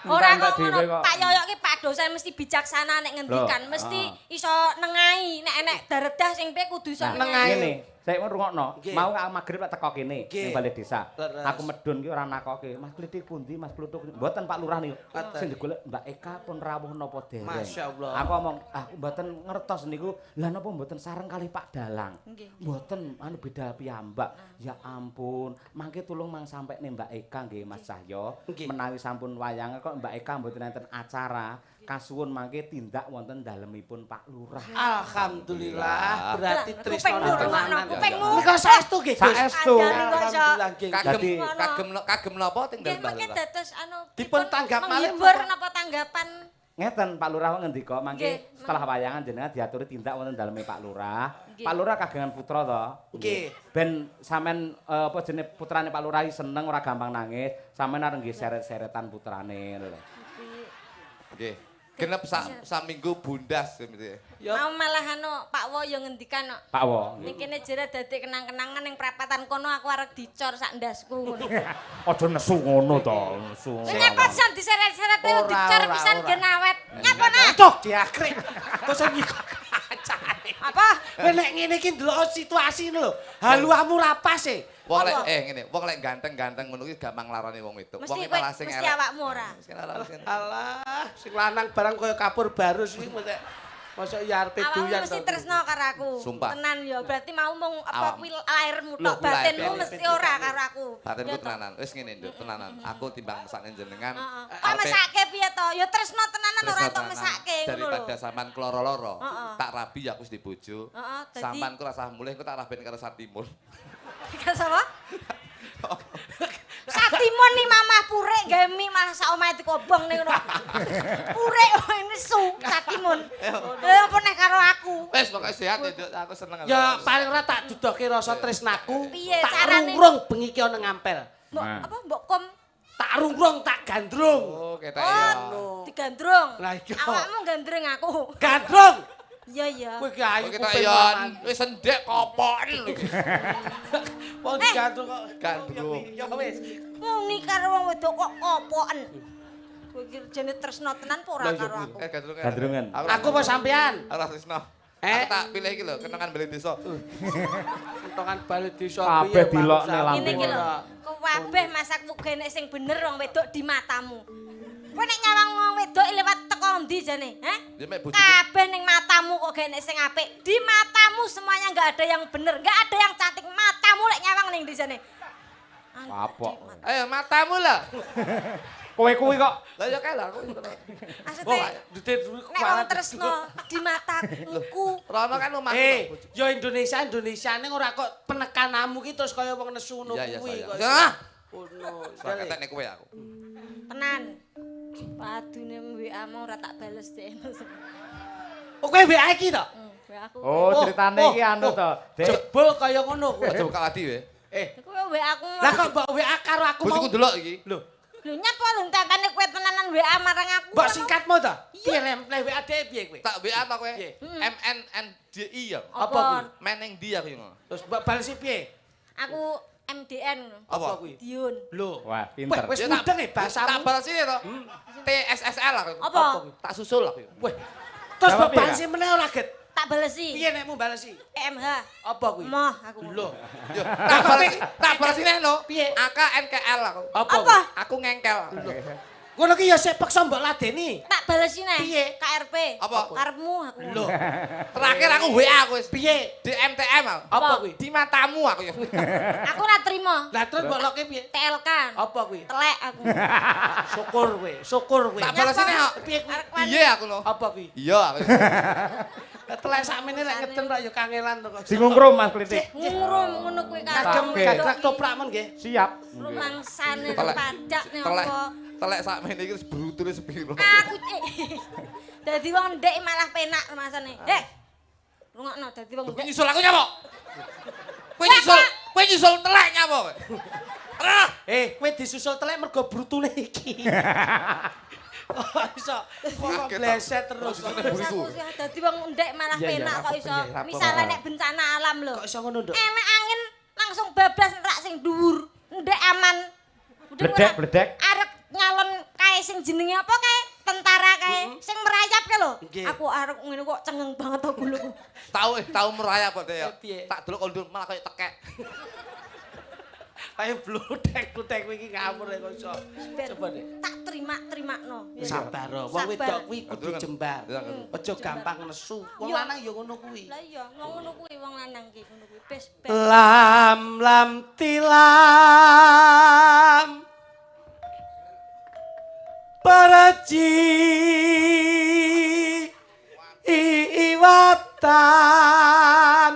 Ora Entek kok dhewe ngono, Pak Yoyok ki Pak dosen mesti bijaksana nek ngendikan, mesti iso nengahi nek enek daredah sing piye kudu iso nengahi. Ngene, saya mau rungokno. Nggih. Mau magrib tak teko kene Nggih. ning balai desa. Leres. Aku medun ki ora nakoke, Mas Klitik pundi, Mas Plutuk. Mboten Pak Lurah niku. Sing digolek Mbak Eka pun rawuh napa dereng. Masyaallah. Aku ngomong, aku mboten ngertos niku. Lah napa mboten sareng kali Pak Dalang? Nggih. Mboten anu beda piyambak. Ya ampun, mangke tulung mang sampe ning Mbak Eka nggih Mas Cahyo. Nggih. Menawi sampun wayange kok Mbak Eka mboten enten acara, kasuwun mangke tindak wonten dalemipun Pak Lurah. Alhamdulillah, berarti Trisno Kupingmu rungokno, kupingmu. Nika saestu nggih, Gus. Saestu. Andane kok iso. Alhamdulillah nggih. Dadi- Kagem napa tinggal Nggih, Mbah mangke Lurah? dados anu Dipun tanggap malih menghibur napa? napa tanggapan Ngeten Pak Lurah ngendika mangke Nggih, setelah wayangan jenengan diaturi tindak wonten daleme Pak Lurah. Nggih. Pak Lurah kagungan putra to. Nggih. Ben sampean apa jenenge putrane Pak Lurah seneng ora gampang nangis, sampean arep nggih seret-seretan putrane lho. Nggih. Genep saminggu bundas gitu. Ya. mau malah anu Pak Wo yo ngendikan kok. Pak Wo. Ning kene jere dadi kenang-kenangan ning prapatan kono aku arep dicor sak ndasku ngono. Aja nesu ngono to, nesu. Nyapa pisan diseret-seret Ora, dicor ora, pisan ora. gen awet. Nyapa nah? Aduh, diakrik. Terus ngikut kacane. Apa? Kowe nek ngene iki ndelok situasi lho. Haluamu ra pas e. Wong lek Apa? ngene, wong lek ganteng-ganteng ngono kuwi gampang larane wong wedok. Mesti Wong kowe malah sing mesti elek. awakmu ora. Sing larang sing. Alah, sing lanang barang kaya kapur barus iki mosok ya arepe Awakmu doyan mesti to. tresno karo aku. Sumpah. Tenan ya, berarti mau mung apa Awak. kuwi lairmu Lho, tok, kuwi batinmu lair. mesti ora karo aku. Batinku Ya toh? tenanan. Wis ngene, Nduk, tenanan. Aku timbang mesakne jenengan. Heeh. Kok mesake piye to? Ya tresno tenanan ora Tresno tok tenanan. mesake ngono lho. Daripada sampean kloro-loro, Heeh. tak rabi ya aku wis dibojo. Heeh, dadi Sampean ku rasah mulih ku tak rabeni karo Satimul. Kan sapa? Satimun nih mamah purek gawe mie malah sak omahe dikobong ning ngono. Purek ini su Satimun. Apa nek karo aku? Wis pokoke sehat ya, Nduk. Aku seneng. Ya paling ora tak dudoke rasa tresnaku. Piye Tak carane? rungrung bengi ki ana ngampel. Mbok Nah. apa mbok kom? Tak rungrung tak gandrung. Oh, ketek ya. Oh, digandrung. Lah iya. Awakmu gandrung aku. Gandrung. Iya iya. Kowe ki ayu Oh, ketek kuping ya. maman. Wis endek kopoken lho. Wong digandrung kok. Gandrung. Ya wis. Muni karo wong wedok kok kopoken. Kowe iki jane tresno tenan apa ora Lah, iya, karo aku? Gandrungan. Gandrungan. Aku apa sampean? Ora tresno. Eh? Aku tak pilih iki lho, kenangan beli desa. Untungan balik desa Kabeh dilokne bangsa? lampu. Ngene iki lho. Ora. Kabeh masakmu gene sing bener wong wedok di matamu. Kowe nek nyawang wong wedok lewat teko ndi jane? Hah? Ya mek bojoku. Kabeh ning matamu kok gene sing apik. Di matamu semuanya enggak ada yang bener, enggak ada yang cantik. Matamu lek nyawang ning ndi jane? Apa? Ayo matamu lah. Kowe kuwi kok Lah ya kae lah aku. Maksudnya Dudit nek wong tresno di mataku. Rono kan omah. yo Indonesia ning ora kok penekananmu ki terus kaya wong nesu ngono Iya, iya, kuwi. saya. kok. Ya. Ngono. Soal ketek nek kowe aku. Tenan. Padune WA mau ora tak bales dek. Oh kowe WA iki to? WA aku. oh ceritane iki anu to. Dek, Jebul kaya ngono kowe. Aja buka ati we. Kowe WA aku. Lah kok mbok WA karo aku mau. Bojoku delok iki. Lho, Lho nyapa lho entekane kowe tenanan WA marang aku. mbok singkatmu to? Piye lem WA dhewe piye kowe? Tak WA ta kowe? Piye? MNNDI ya. Apa kuwi? Meneng dia aku ngono. Terus mbok balesi piye? Aku MDN. Apa? kuwi? Diun. Lho. Wah, pinter. Wis Ya, mudeng e Tak bahasamu. balas ini to. TSSL aku. Apa? Tak susul aku. Weh. Terus Jawab mbok piye, balesi meneh ora get. Tak balesi. Piye nekmu balesi? EMH. Apa kuwi? Moh aku. Lho. Yo, tak balas ini no. Piye? AKNKL aku. Apa? Apa? Aku ngengkel. Ngono ki ya sik peksa mbok ladeni. Tak balesi neh. Piye? KRP. Apa? Karepmu aku. Lho. Terakhir aku WA aku wis. Piye? Di MTM aku. Apa kuwi? Di matamu aku ya. Aku ora trimo. Lah terus mbok loke piye? TLK. Apa kuwi? Telek aku. Syukur kowe, syukur kowe. Tak balas ini kok. Piye kuwi? Arek wani. Iya aku no. Apa kuwi? Iya aku. Telek sakmene lek ngeden rak ya kangelan to kok. Singungkrum Mas Klitik. Ngurung ngono kuwi Kagem Oke. gagrak toprakmen nggih. Siap. rumangsane Telek. padak nih Telek. apa. Telek sakmene iki wis bruture sepiro. Aku dadi wong ndek malah penak rumangsane. Rungokno dadi wong Kowe ndek. nyusul aku nyapa? Kowe nyusul telek nyapa kowe? Kowe disusul telek mergo brutune iki. Iso kok bleset terus. Terus aku sih dadi wong ndek malah Iya, iya, penak kok rampung, iso. iya, rampung. Misale nek bencana alam lho. Kok iso ngono, Nduk? Enek angin langsung bablas rak sing dhuwur. Ndek aman. Bledek. Arep nyalon kae sing jenenge apa kae? Tentara kae sing merayap ke lho. Nggih. Aku arep ngene kok cengeng banget to guluku. Tahu merayap kok Dek ya. Piye? Tak delok kondur malah kayak tekek. Ayo blutek iki ngawur kok iso. Coba deh. Tak terima-terima-no. Sabar, wong wedok kuwi kudu jembar. Iya kan. Aja gampang nesu. Wong Yo. lanang ya ngono kuwi. Lah iya, ngono kuwi wong lanang ki ngono kuwi. Bes. Lam tilam Paraji iwatan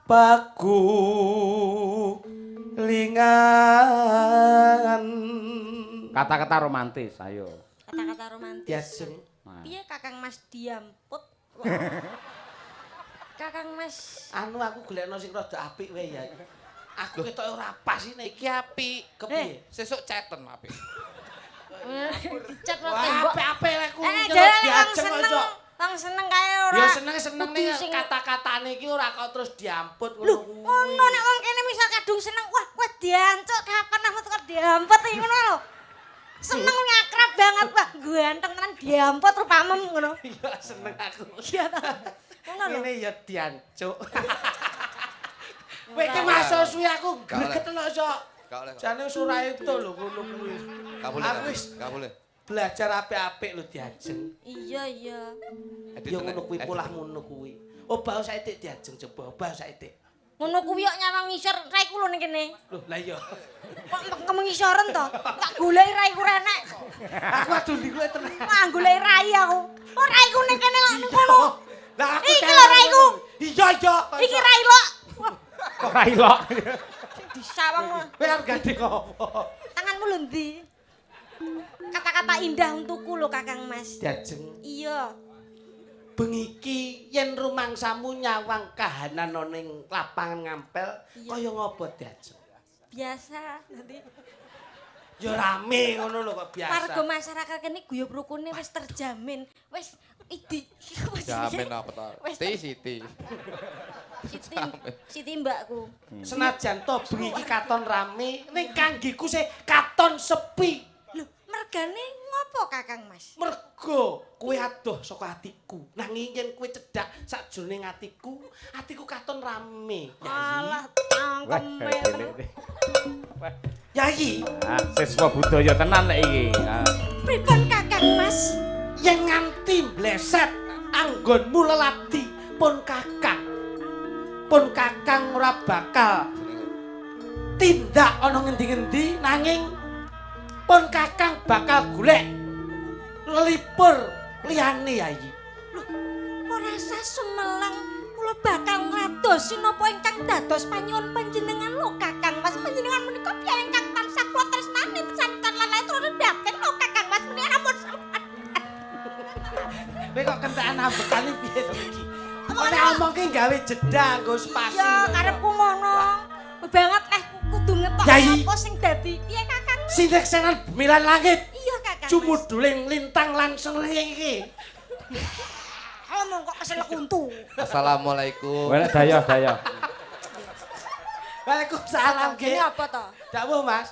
Paku lingan Kata-kata romantis, ayo. Kata-kata romantis. Yasem. Piye Kakang Mas diamput? Kakang Mas Anu aku golekno sing rada apik wae ya. Aku ketoke ora pas iki. Iki apik. Kepiye? Sesuk ceten apik. dicat lo Wah, tembok. apik-apik lek ku Jare nyeluk wong diajeng seneng, kok iso. wong seneng kae ora. Ya seneng-seneng nih kudu sing- kata-katane iki ora kok terus diamput Lho, ngono nek wong kene misal kadung seneng, wah diancuk kapan aku kok diamput iki ngono lho. Seneng nyakrap banget, wah ganteng tenan diamput rupamem ngono. Iya seneng aku. Iya ta. Ngono lho. Ini ya diancuk. Kowe iki masuk suwi aku greget lho sok. Gak oleh. Jane surah itu lho ngono kuwi. Gak boleh. Aku wis Gak boleh. belajar apik-apik lho diajeng. Iya iya. Ya ngono kuwi polah ngono kuwi. Oh bau saithik diajeng coba, bau saithik. Ngono kuwi kok nyawang ngisor raiku lho ning kene. Loh, lah iya. Kok kemengisoren to? Tak goleki raiku renek. Aku aduh ndi kowe tenan. Wah goleki rai aku. Oh raiku ning kene kok ning kono. Lah aku Iki lho raiku. Iya iya. Iki rai lo. Kok ra ilok. Disawang Kowe arep gandeng apa? tanganmu lho ndi? Kata-kata indah untukku lho Kakang Mas. Diajeng. Iya. Bengi iki yen rumangsamu nyawang kahanan ana ning lapangan ngampel Iya. kaya ngopo diajeng? Biasa nanti Ya rame ngono lho kok biasa. warga masyarakat kene guyub rukune wis terjamin. Wis idi. Jamin apa ta? Wis Siti. Siti mbakku. Senajan to bengi iki katon rame ning kanggiku sih katon sepi. Lho, mergane ngopo Kakang Mas? Mergo kowe adoh saka atiku. Nanging yen kowe cedhak sakjroning atiku katon rame. Alah Wah, cangkeme. cilik deh. Yayi, Ah, siswa budaya tenan lek iki. Ah. Pripun Kakang Mas? yen nganti bleset anggonmu lelati pun kakang. Pun kakang ora bakal tindak ana ngendi-ngendi nanging pun kakang bakal golek lelipur liyane Yayi. Ora sah sumelang kula bakal ngadosi napa ingkang dados panyuwun panjenengan lho Kakang Mas. Panjenengan menika piyambak ingkang tansah kula tresnani santen lan terus ndaken lho Kakang Mas menika ampun. Kowe kok kentekan ambekane piye to iki? Nek omong ki gawe jeda nggo spasi. Ya karepku ngono. Banget leh kudu ngetok Yayi. apa sing dadi piye Kakang? Sineksenan bemilan langit. Iya Kakang. Mas. Cumuduling lintang lan srengenge iki. Ngomong kok keselek untu. Assalamualaikum. Wala daya. Waalaikumsalam Ini nggih. apa to? Dawuh Mas.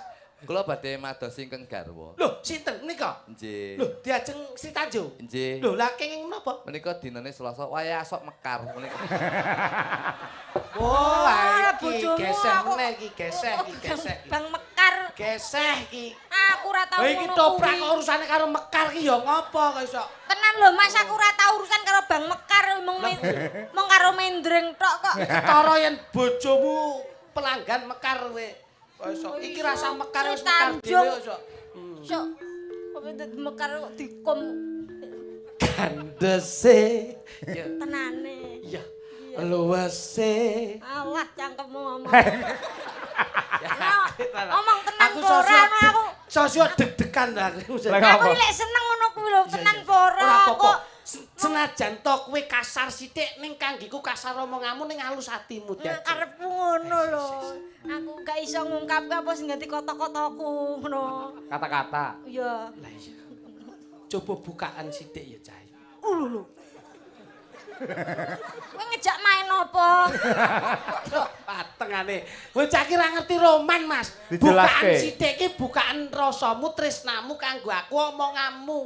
Kula badhe madosi ingkang garwa. Lho, sinten menika? Nggih. Lho, diajeng Sri Tanjung. Nggih. Lho, lah kenging menapa? Menika dinane Selasa wayah sok mekar menika. Oh, iki bojomu geseh aku- meneh iki, geseh iki, geseh. iki. Bang Mekar. Geseh iki. Aku ora tau Lah iki ngono toprak kuwi. kok urusane karo Mekar ki ya ngopo kok iso? Tenan lho Mas, aku ora tau urusan karo Bang Mekar, mung karo Mendreng tok kok. Ketara yen bojomu pelanggan Mekar kowe. Kok iso? Iki rasa Mekar wis Mekar dhewe kok iso. Sok. Kok dadi Mekar kok dikom Kandese. Ya, tenane. iya. Luwese. Alah cangkemmu ngomong. Nah, Ngomong tenan Aku ora sosok anu aku. sosok deg-degan lah aku. Lah, Aku apa? lek seneng ngono kuwi lho, tenan apa ora Ora apa-apa. kok. Senajan to kowe kasar sithik ning kanggiku kasar omonganmu ning halus atimu Nah, Dad. karepku ngono lho. Aku gak iso ngungkapke apa sing dadi kata-kataku ngono. Kata-kata. Iya. Lah iya. coba bukaan sithik ya, Cah. Lho. Kowe ngejak main apa? Patengane. Bocah ki ra ngerti roman, Mas. Bukaan sithik ki bukaan rasamu, tresnamu kanggo aku omonganmu.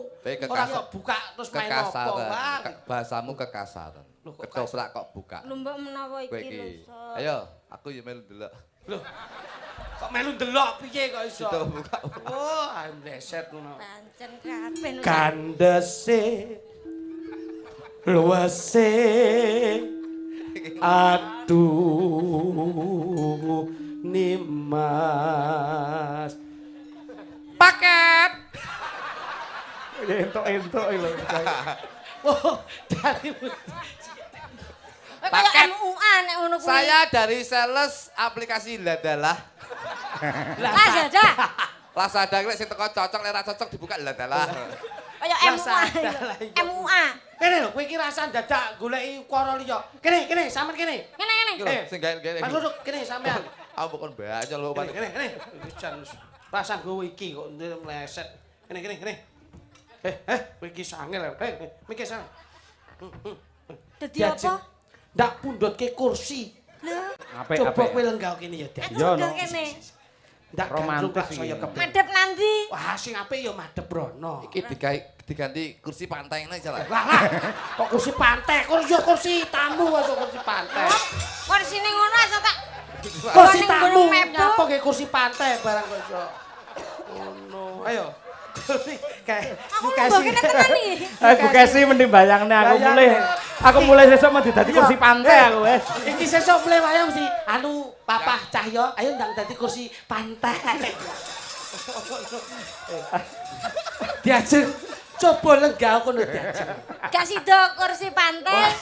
Ora kok buka terus main apa. Bahasamu kekasaran. Ketoprak kok buka. Lho mbok menawa iki lho. Ayo, aku ya melu delok. Lho. Kok melu ndelok piye kok iso? Buka. Oh, amleset ngono. Pancen kabeh. Kandese luwese aduh nimas paket entuk-entuk lho. oh dari Kayak MUA nek ngono kuwi. Saya dari sales aplikasi Ladalah. Lazada. Lazada lek sing teko cocok lek ra cocok dibuka Ladalah. Kaya MUA. MUA. Kene lho, kowe iki rasan dadak goleki ukara liya. Kene, sampean kene. Kene. Sing gawe Mas Duduk, kene sampean. Aku bukan baca lho, Pak. Kene. Jan rasan gowo iki kok meleset. Kene. Kowe iki sangel. Mikir sana. Dadi apa? Ndak pundhutke kursi. Lho, Coba kowe lenggah kene ya, Dak. aku nggak kene. Ndak Romantis gandrung saya kepek. Madep nanti. Wah, sing apik ya madhep rono. Iki diganti kursi pantai ini aja lah. Lah, kok kursi pantai, kursi tamu kok kursi pantai. Kursine ngono aja tak. Kursi ning tamu gunung Mebu. nyapa ge kursi pantai barang kok iso. Ngono. Ayo. Kursi kayak Aku mbok kene tenan iki. Aku kasih mending bayangne aku mulai sesuk mau dadi kursi pantai aku wis. Iki sesuk mulai wayang mesti anu Papa Cahyo, ayo ndang dadi kursi pantai. Diajeng coba lenggah kono diajeng. Gak sida kursi pantai.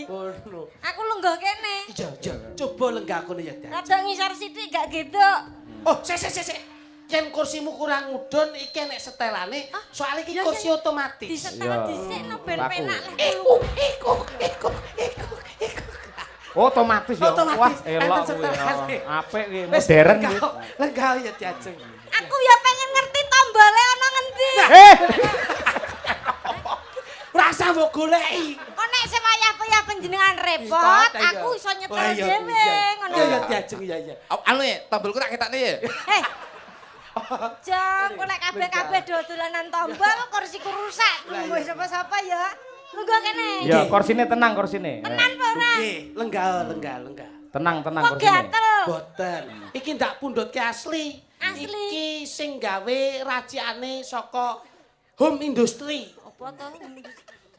Ngono. Aku lenggah kene. Iya, coba lenggah kono ya, Dak. Rada ngisor sithik gak gedok. Oh, sik. Yen kursimu kurang mudhun iki nek setelane, soal iki kursi otomatis. Disetel dhisikno ben Laku. penak lah. Iku. Otomatis ya. Otomatis. Wah, elok Enten kuwi. setelane. Apik ki, Wis, modern ki. lenggah ya diajeng. Aku ya pengen ngerti tombole ana ngendi. Rasa mbok goleki. Kok nek sewayah-wayah panjenengan repot, Repot, iya. aku iso nyetel Oh, iya, dhewe iya. ngono. Iya, diajeng iya. Anu ya, tombolku tak ketakne ya. Heh. Jam kok nek kabeh-kabeh dolanan tombol kursiku rusak. Mbok sapa-sapa ya. Lungguh kene. Ya, kursine tenang kursine. Tenan apa ora? Nggih, lenggah. Tenang Kok kursine. gatel? Boten. Iki ndak pundhutke asli. Asli. Iki sing gawe racikane saka home industry. Apa to?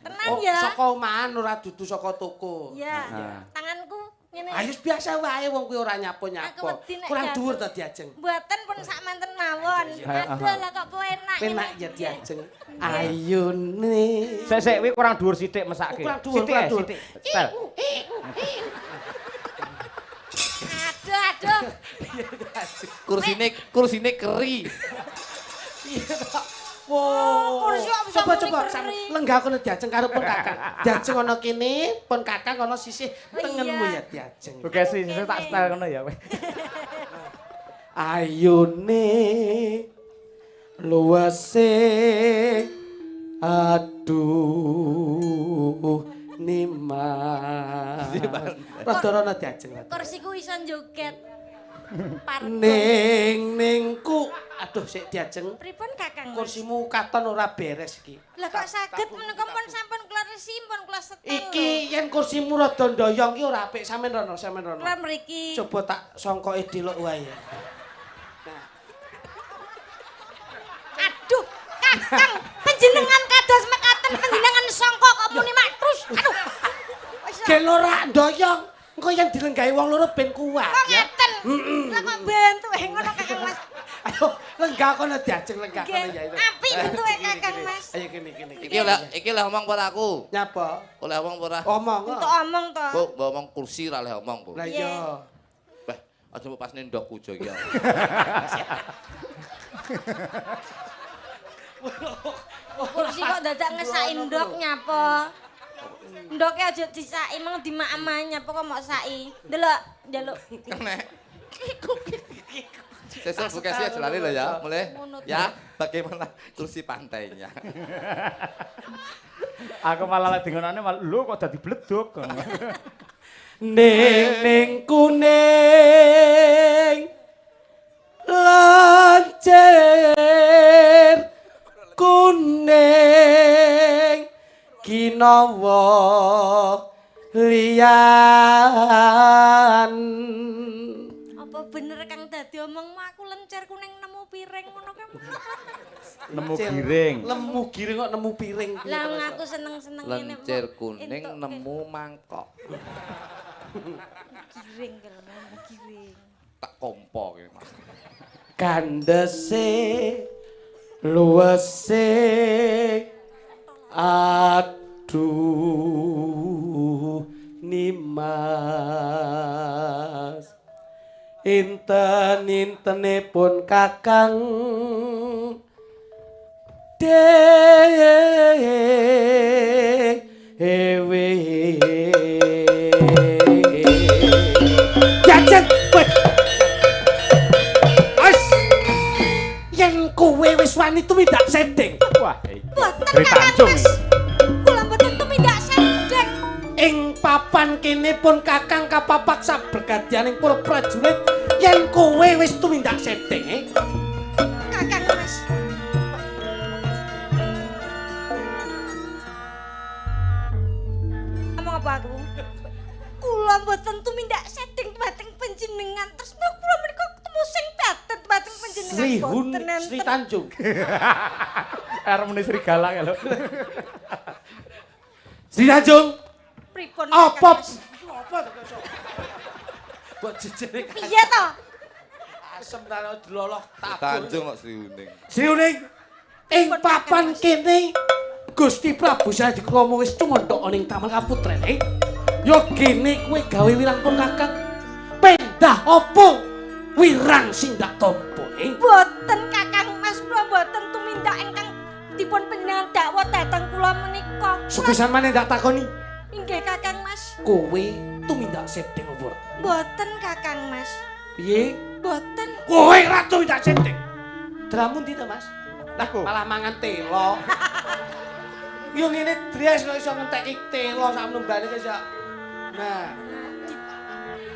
Tenan ya. Saka omahan ora dudu saka toko. Ya, tanganku ngene. Ayo biasa wae wong kuwi ora Aku nyapo-nyapo. wedi nek Kurang jatuh. dhuwur to diajeng. Mboten pun sak manten mawon. Aduh lah kok penak. Penak ya diajeng. Ayune. Sik kuwi kurang dhuwur sithik mesake. Kurang dhuwur, Sithik, kurang dhuwur. sithik. Setel. Aduh. Kursine keri. Wow. kursi kok bisa Coba muni sampe keri. lenggah kono diajeng karo pun kakang. Diajeng ana kene, pun kakang ana sisih tengenmu iya. ya diajeng. Oke sih, tak setel ngono ya. Ayune luwese aduh nimas. Rada ana diajeng. Kursiku iso joget. Parto. Ningku. Aduh sik diajeng. Pripun Kakang? Kursimu katon ora beres iki. Lah kok saged menika pun sampun kula simpun kula setel. Iki yen kursimu rada ndoyong ki ora apik sampean rono. Kula mriki. Coba tak songkoke diluk wae ya. Aduh, Kakang, panjenengan kados mekaten panjenengan sangka kok muni mak terus. Aduh. Wis Gen ora ndoyong. Engko yen dilenggahi wong loro ben kuat kok ya. ngeten. Lah kok bentuke ngono Kakang Mas. Ayo lenggah kono diajeng lenggah kono ya itu. Apik bentuke Kakang Mas. Ayo kene. Iki oleh omong para aku. Nyapa? Oleh omong para. Omong. Untuk omong to. Bu, mbok omong kursi ra oleh omong, Bu. Lah iya. Beh, aja mbok pas nendok pujo iki. Kursi kok dadak ngesaki ndok nyapa. Ndoke aja disaki meng dimak-amah nyapa kok mok saki. Delok, njaluk. Nek Sesuk Bu Kesi aja lali loh ya, mulai. Ya, bagaimana kursi pantainya? Aku malah denganane lho kok dadi bleduk. Ning kuning lancir kuning kinawa liyan. Apa bener Kang dadi omongmu aku lencer kuning nemu piring ngono kae. Nemu giring. Lemu giring kok nemu piring. Lah aku seneng-seneng ngene. Lencir kuning nemu mangkok. Giring kalau nemu giring. Tak kompo ini Mas. Kandese luwese aduh nimas inten-intenipun kakang dewe jajan yen kowe wis wani tumindak sedeng Wah, Boten Dari Kakang Tanjung. Mas. Kula mboten tumindak sedeng. ing papan kene pun kakang kapapak sabergadyaning para prajurit yen kowe wis tumindak sedeng Kakang Mas. Ngomong apa aku? Kula mboten tumindak sedeng bateng panjenengan. Terus kula menika ketemu sing daten bateng panjenengan Sri Hun boten enten. Sri Tanjung arep muni serigala ya lho. Sri Tanjung Pripun apa Kakang Mas? apa buat jejere Piye to? asem ta deloloh Tanjung kok Sri Uning. Sri Uning ing papan kene Gusti Prabu Sadikromo wis tumontok ning Taman Kaputrene ya gene kowe gawe wirang pun kakang pendah apa wirang sindak tampa Boten Kakang Mas, kula boten tumindak ingkang dipun panjenengan dakwa dhateng kula menika. sepisan maneh ndak takoni Inggih Kakang Mas. kowe tumindak sedeng apa ora? Boten Kakang Mas. Piye? Boten. Kowe ra tumindak sedeng. Dramu ndi to, Mas? Aku. Malah mangan telo. Yo ngene dres kok iso ngentekki telo sak mlumbane iso. Nah.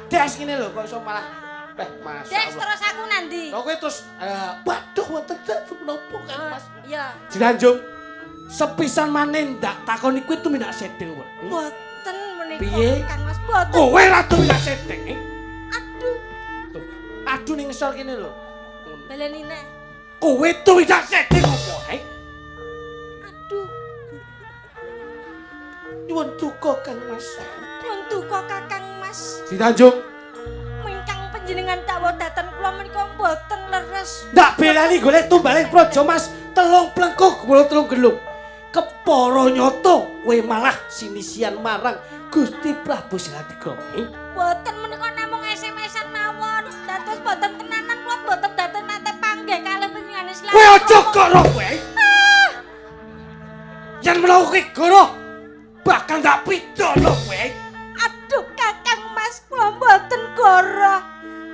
Des ngene lho kok iso malah Mas. Des terus aku nandi. Kok kowe terus waduh wonten menapa Kang Mas? Iya. Jinanjung. Sepisan maneh ndak takoni kowe tumindak sedeng ora? Boten menika Piye? Kang Mas. Boten. Kowe ra tumindak sedeng. Aduh, Tuh, aduh ning ngesor kene lho. baleni nek. Kowe tumindak sedeng apa? Aduh, Nyuwun duka Kang Mas. nyuwun duka Kakang Mas. Si Tanjung, Mingkang panjenengan dakwa dhateng kula menika boten leres. ndak belani golek tumbaling praja Mas, telung plengkuk kula telung gelung. Kepara nyata kowe malah sinisian marang Gusti Prabu Sadikromo. Boten menika namung SMS-an mawon. Dados boten tenanan kula boten dados nate panggih kalih panjenengan Islam. Kowe aja karo kowe. Yen menawa kowe goro bakal ndak pidana kowe. Aduh Kakang Mas, kula boten goro.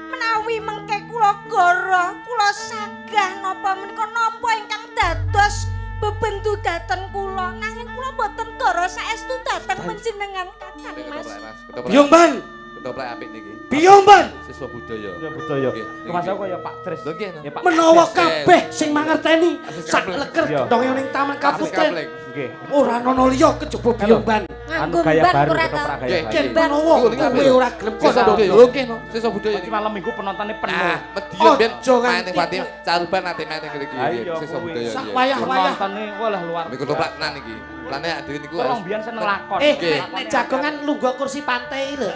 Menawi mengke kula goro, kula sagah napa menika napa ingkang dados bebendu dhateng kula. Nanging kula boten goro saestu dhateng panjenengan Kakang Mas. Biyomban, Ketoprak apik niki. biyomban. Siswa budaya. Ya budaya. Nggih, nggih. Mas aku ya Pak Tris. Lho nggih, no. Ya Pak. Menawa Tris. kabeh sing mangerteni sak Kaplek. leker Iya. gedhonge ning Taman Kaputren. Kaplek. Nggih. Ora ana liya kejaba biyomban. Nganggo gaya ban baru ora ketoprak ta? gaya Nggih. baru. Yen menawa Iku niki kowe ora gelem Siswa kono. budaya. Lho nggih, no. Siswa budaya Iki niki. malam minggu penontonnya penuh. Nah, medion ben Ojo main nganti. ning Fatim, caruban nate main ning mriki. Ayo Siswa kuwi. budaya. Sak iya. wayah-wayah. Penontonnya wah luar. Niku ketoprak tenan iki. Lane dhewe niku Tolong biyen seneng lakon. Nggih. Nek jagongan lungguh kursi pantai lho.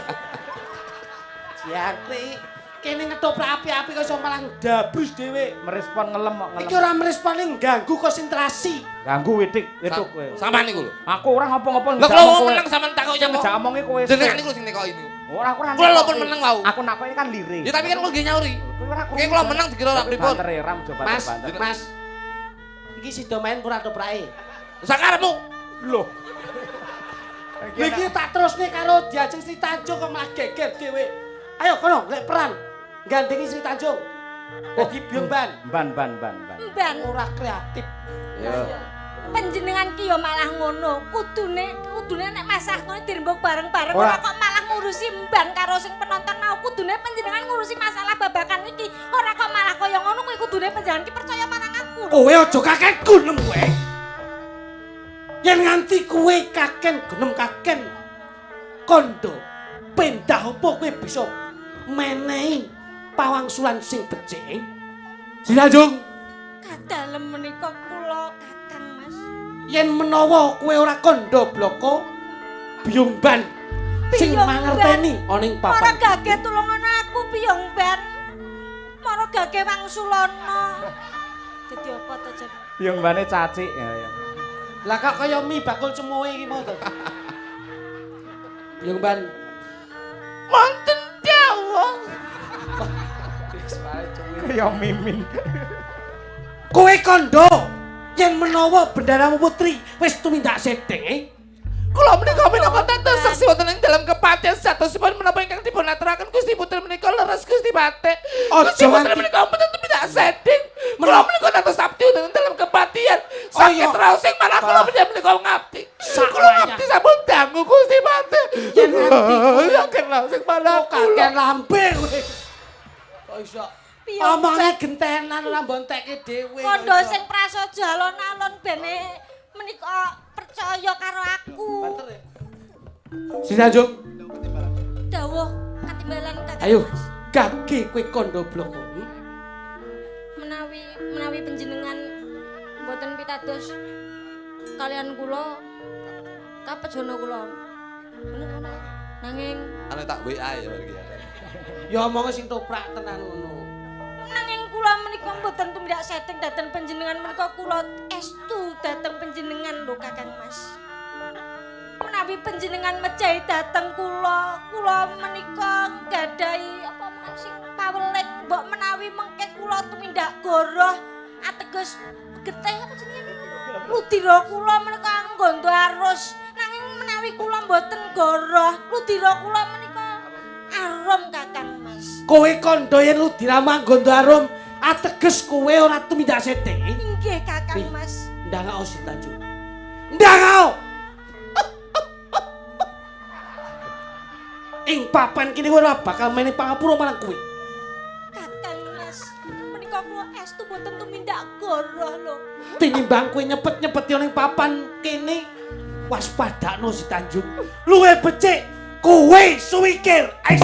Jangkrik. Kene ngetoprak api-api kok iso malah ndabrus dhewe. Merespon ngelem kok Iki ngelem. ora meresponi ganggu konsentrasi. Ganggu witik wetuk kowe. Sampeyan niku lho. Aku ora ngopo-ngopo. Lah kalau menang sampean takok ya Sing kok. ngejak omongi kowe. Jenengan niku sing nekoki niku. Ora aku ora. Kula lho nekoki. pun meneng wau. Aku nakoki kan lirik. Ya tapi kan kula nggih nyauri. Kowe ora Oke kula menang dikira ora pripun. Banter ya, ram coba Mas, banter. Mas. Iki sida main ora toprake. Sakarepmu. Loh. Lha iki tak terusne karo Diajeng Sri Tanjung kok malah geger dhewe. Ayo kono lek peran. Gandengi Sri Tanjung. Dadi Byung Ban. Ban. Mban. Ora kreatif. Yo. Panjenengan ki ya malah ngono. Kudune nek masak ngono dirembug bareng-bareng Ora. ora kok malah ngurusi mban karo sing penonton mau. Kudune panjenengan ngurusi masalah babakan iki. Ora kok malah kaya ngono kuwi kudune panjenengan ki percaya marang aku. Kowe aja kaken gunem kowe. Yen nganti kowe kaken gunem kaken kondo pendah apa kowe bisa menehi pawangsulan sing becik. Sri Tanjung, Kadalem menika kula Kakang Mas. yen menawa kowe ora kondo bloko Byung Ban sing Byung mangerteni ana ing Mara papan. gage tulungan aku Byung Ban. Mara gage wangsulana. Dadi apa to, Jan? Byung Bane cacik ya. Lah kok kaya mie bakul cemoe iki mau to. Byung Ban. Wonten dawuh. Kaya mimin. Kowe kondo yen menawa bendaramu putri wis tumindak sedeng. Kula menika minangka tante saksi wonten ing dalam kepatihan satosipun menapa ingkang dipun aturaken Gusti Putri menika leres Gusti Pate. Gusti Putri menika mboten tidak sedeng. Kula menika tante sabti wonten ing dalam kepatihan. Sakit raos sing malah kula menika ngabdi. Kula ngabdi sampun dangu Gusti Pate. Yen nganti sakit raos sing malah kaken lambe kowe. Kok iso Byung omonge Ban. gentenan ora mbonteke dhewe. Kondo sing prasaja alon-alon bene menika percaya karo aku. Sri Tanjung, Dawuh katimbalan Kakang ayo Mas. gage kowe kondo bloko. Menawi panjenengan mboten pitados kalian kula kapejono kula. Bener ngono. Nanging ane tak WA ya iki. Ya omonge sing toprak tenan ngono. nanging kula menika mboten tumindak setting dhateng panjenengan menika kula estu dhateng panjenengan lho Kakang Mas. Menawi panjenengan mejahi dhateng kula menika gadhahi apa sing pawelik mbok menawi mengke kula tumindak goroh ateges getih apa jenenge ludira kula menika nggondo arus nanging menawi kula mboten goroh ludira kula menika arum Kakang Mas. Kowe kondo yen ludira manggondo arum ateges kowe ora tumindak sedeng. Inggih Kakang Mas. Ndangao Sri Tanjung. Ndangao. Ing papan kene ora bakal meneh pangapura marang kowe. Kakang Mas, menika kula estu boten tumindak goroh lho. Tinimbang kowe nyepet-nyepeti ning papan kene, waspadakno Sri Tanjung. Luwe becik kowe suwikir. Ais.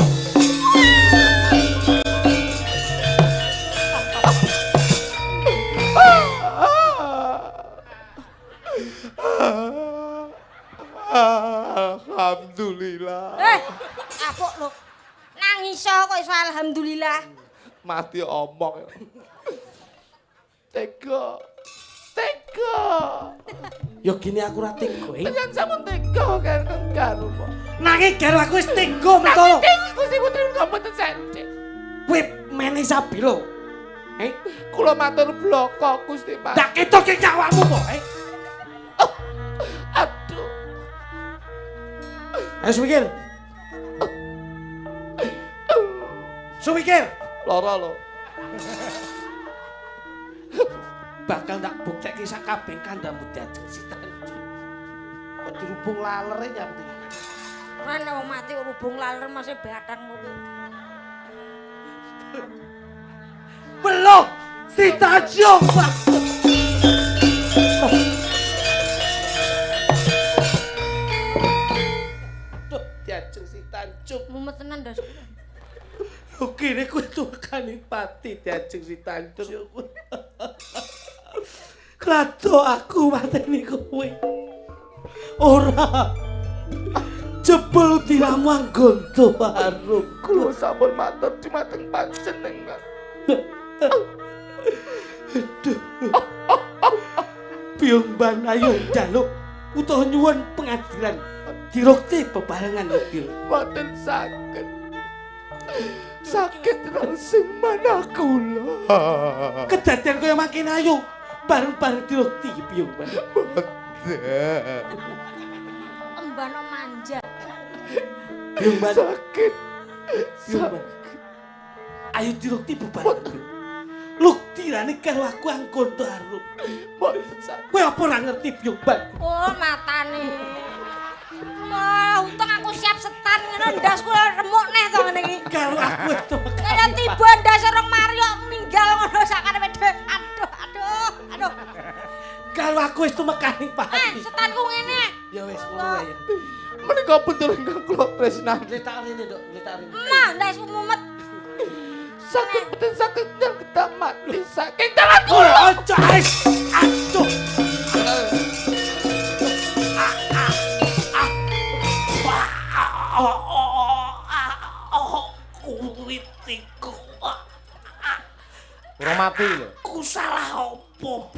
Alhamdulillah. Kapuk lho. Nangis kok iso alhamdulillah. Mati omong. Tega. Ya gini aku ora tega. Tenan sampun tega kan kok. Nanging gar aku wis tega mentolo. Gusti Putri mboten sedek. Kowe meneh sapi lho. Kula matur bloko Gusti Pak. Dak ketok ing awakmu po, Aduh. Ayo suwikir. Suwikir. Lara lho. Bakal tak buktekke sak kabeh kandhamu dadi Sri Tanjung. Kok dirubung lalere ya penting. Ora nek wong mati rubung laler masih batang kuwi. Belum Sri Tanjung. Tuh, diajeng Sri Tanjung. Mumet tenan ndas. Lho kene kowe tukane pati diajeng Sri Tanjung. Klato aku mateni kowe. Ora. Jebul diramu anggonto arum. Kula sampun matur dumateng panjenengan. Byung Ban ayo njaluk utawa nyuwun pengadilan dirukti bebarengan mobil. Mboten saged. Sakit sing manah kula. Kedadian kaya makin ayo bareng-bareng dirukti Byung Ban. Embana manja. Byung Ban Sakit. Byung Ban. Ayo dirukti beban. Luktirane karo aku anggon daru. Kowe apa ora ngerti Byung Ban? Oh, matane. Wah, untung aku siap setan ngono ndasku remuk neh to ngene iki. Karo aku itu Kaya tiba ndas orang Mario ninggal ngono sakane wedhe. Aduh. Karo aku itu mekaning pati. Setanku ngene. Ya wis ngono wae. Menika betul ingkang kula tresnani. Letak rene, Dok, letak rene. Nah, ndas mumet. Sakit betul sakit yang kita mati saking tangan Kula aja es. Aduh. Kulitiku. Urung mati lho. Ku salah opo?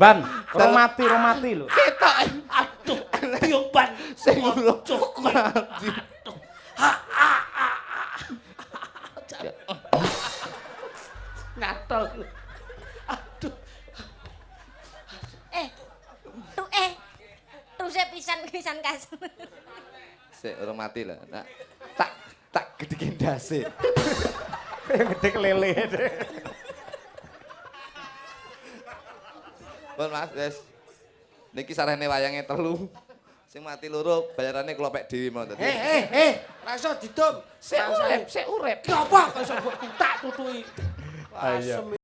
Ban, urung mati lho. ketok Aduh, Byung Ban. sing urung Cukup. mati. Ngatol. Aduh. Tuse pisan kas. Sik urung mati lho. Nak tak gedhe ndase. Gede kelele. Pun Mas, wis. Niki sarene wayange 3. Sing mati loro bayarane kelopek dhewe mon dadi. Ra iso didum. Sik urip. Apa kok iso mbok tak tutuki? Ayo.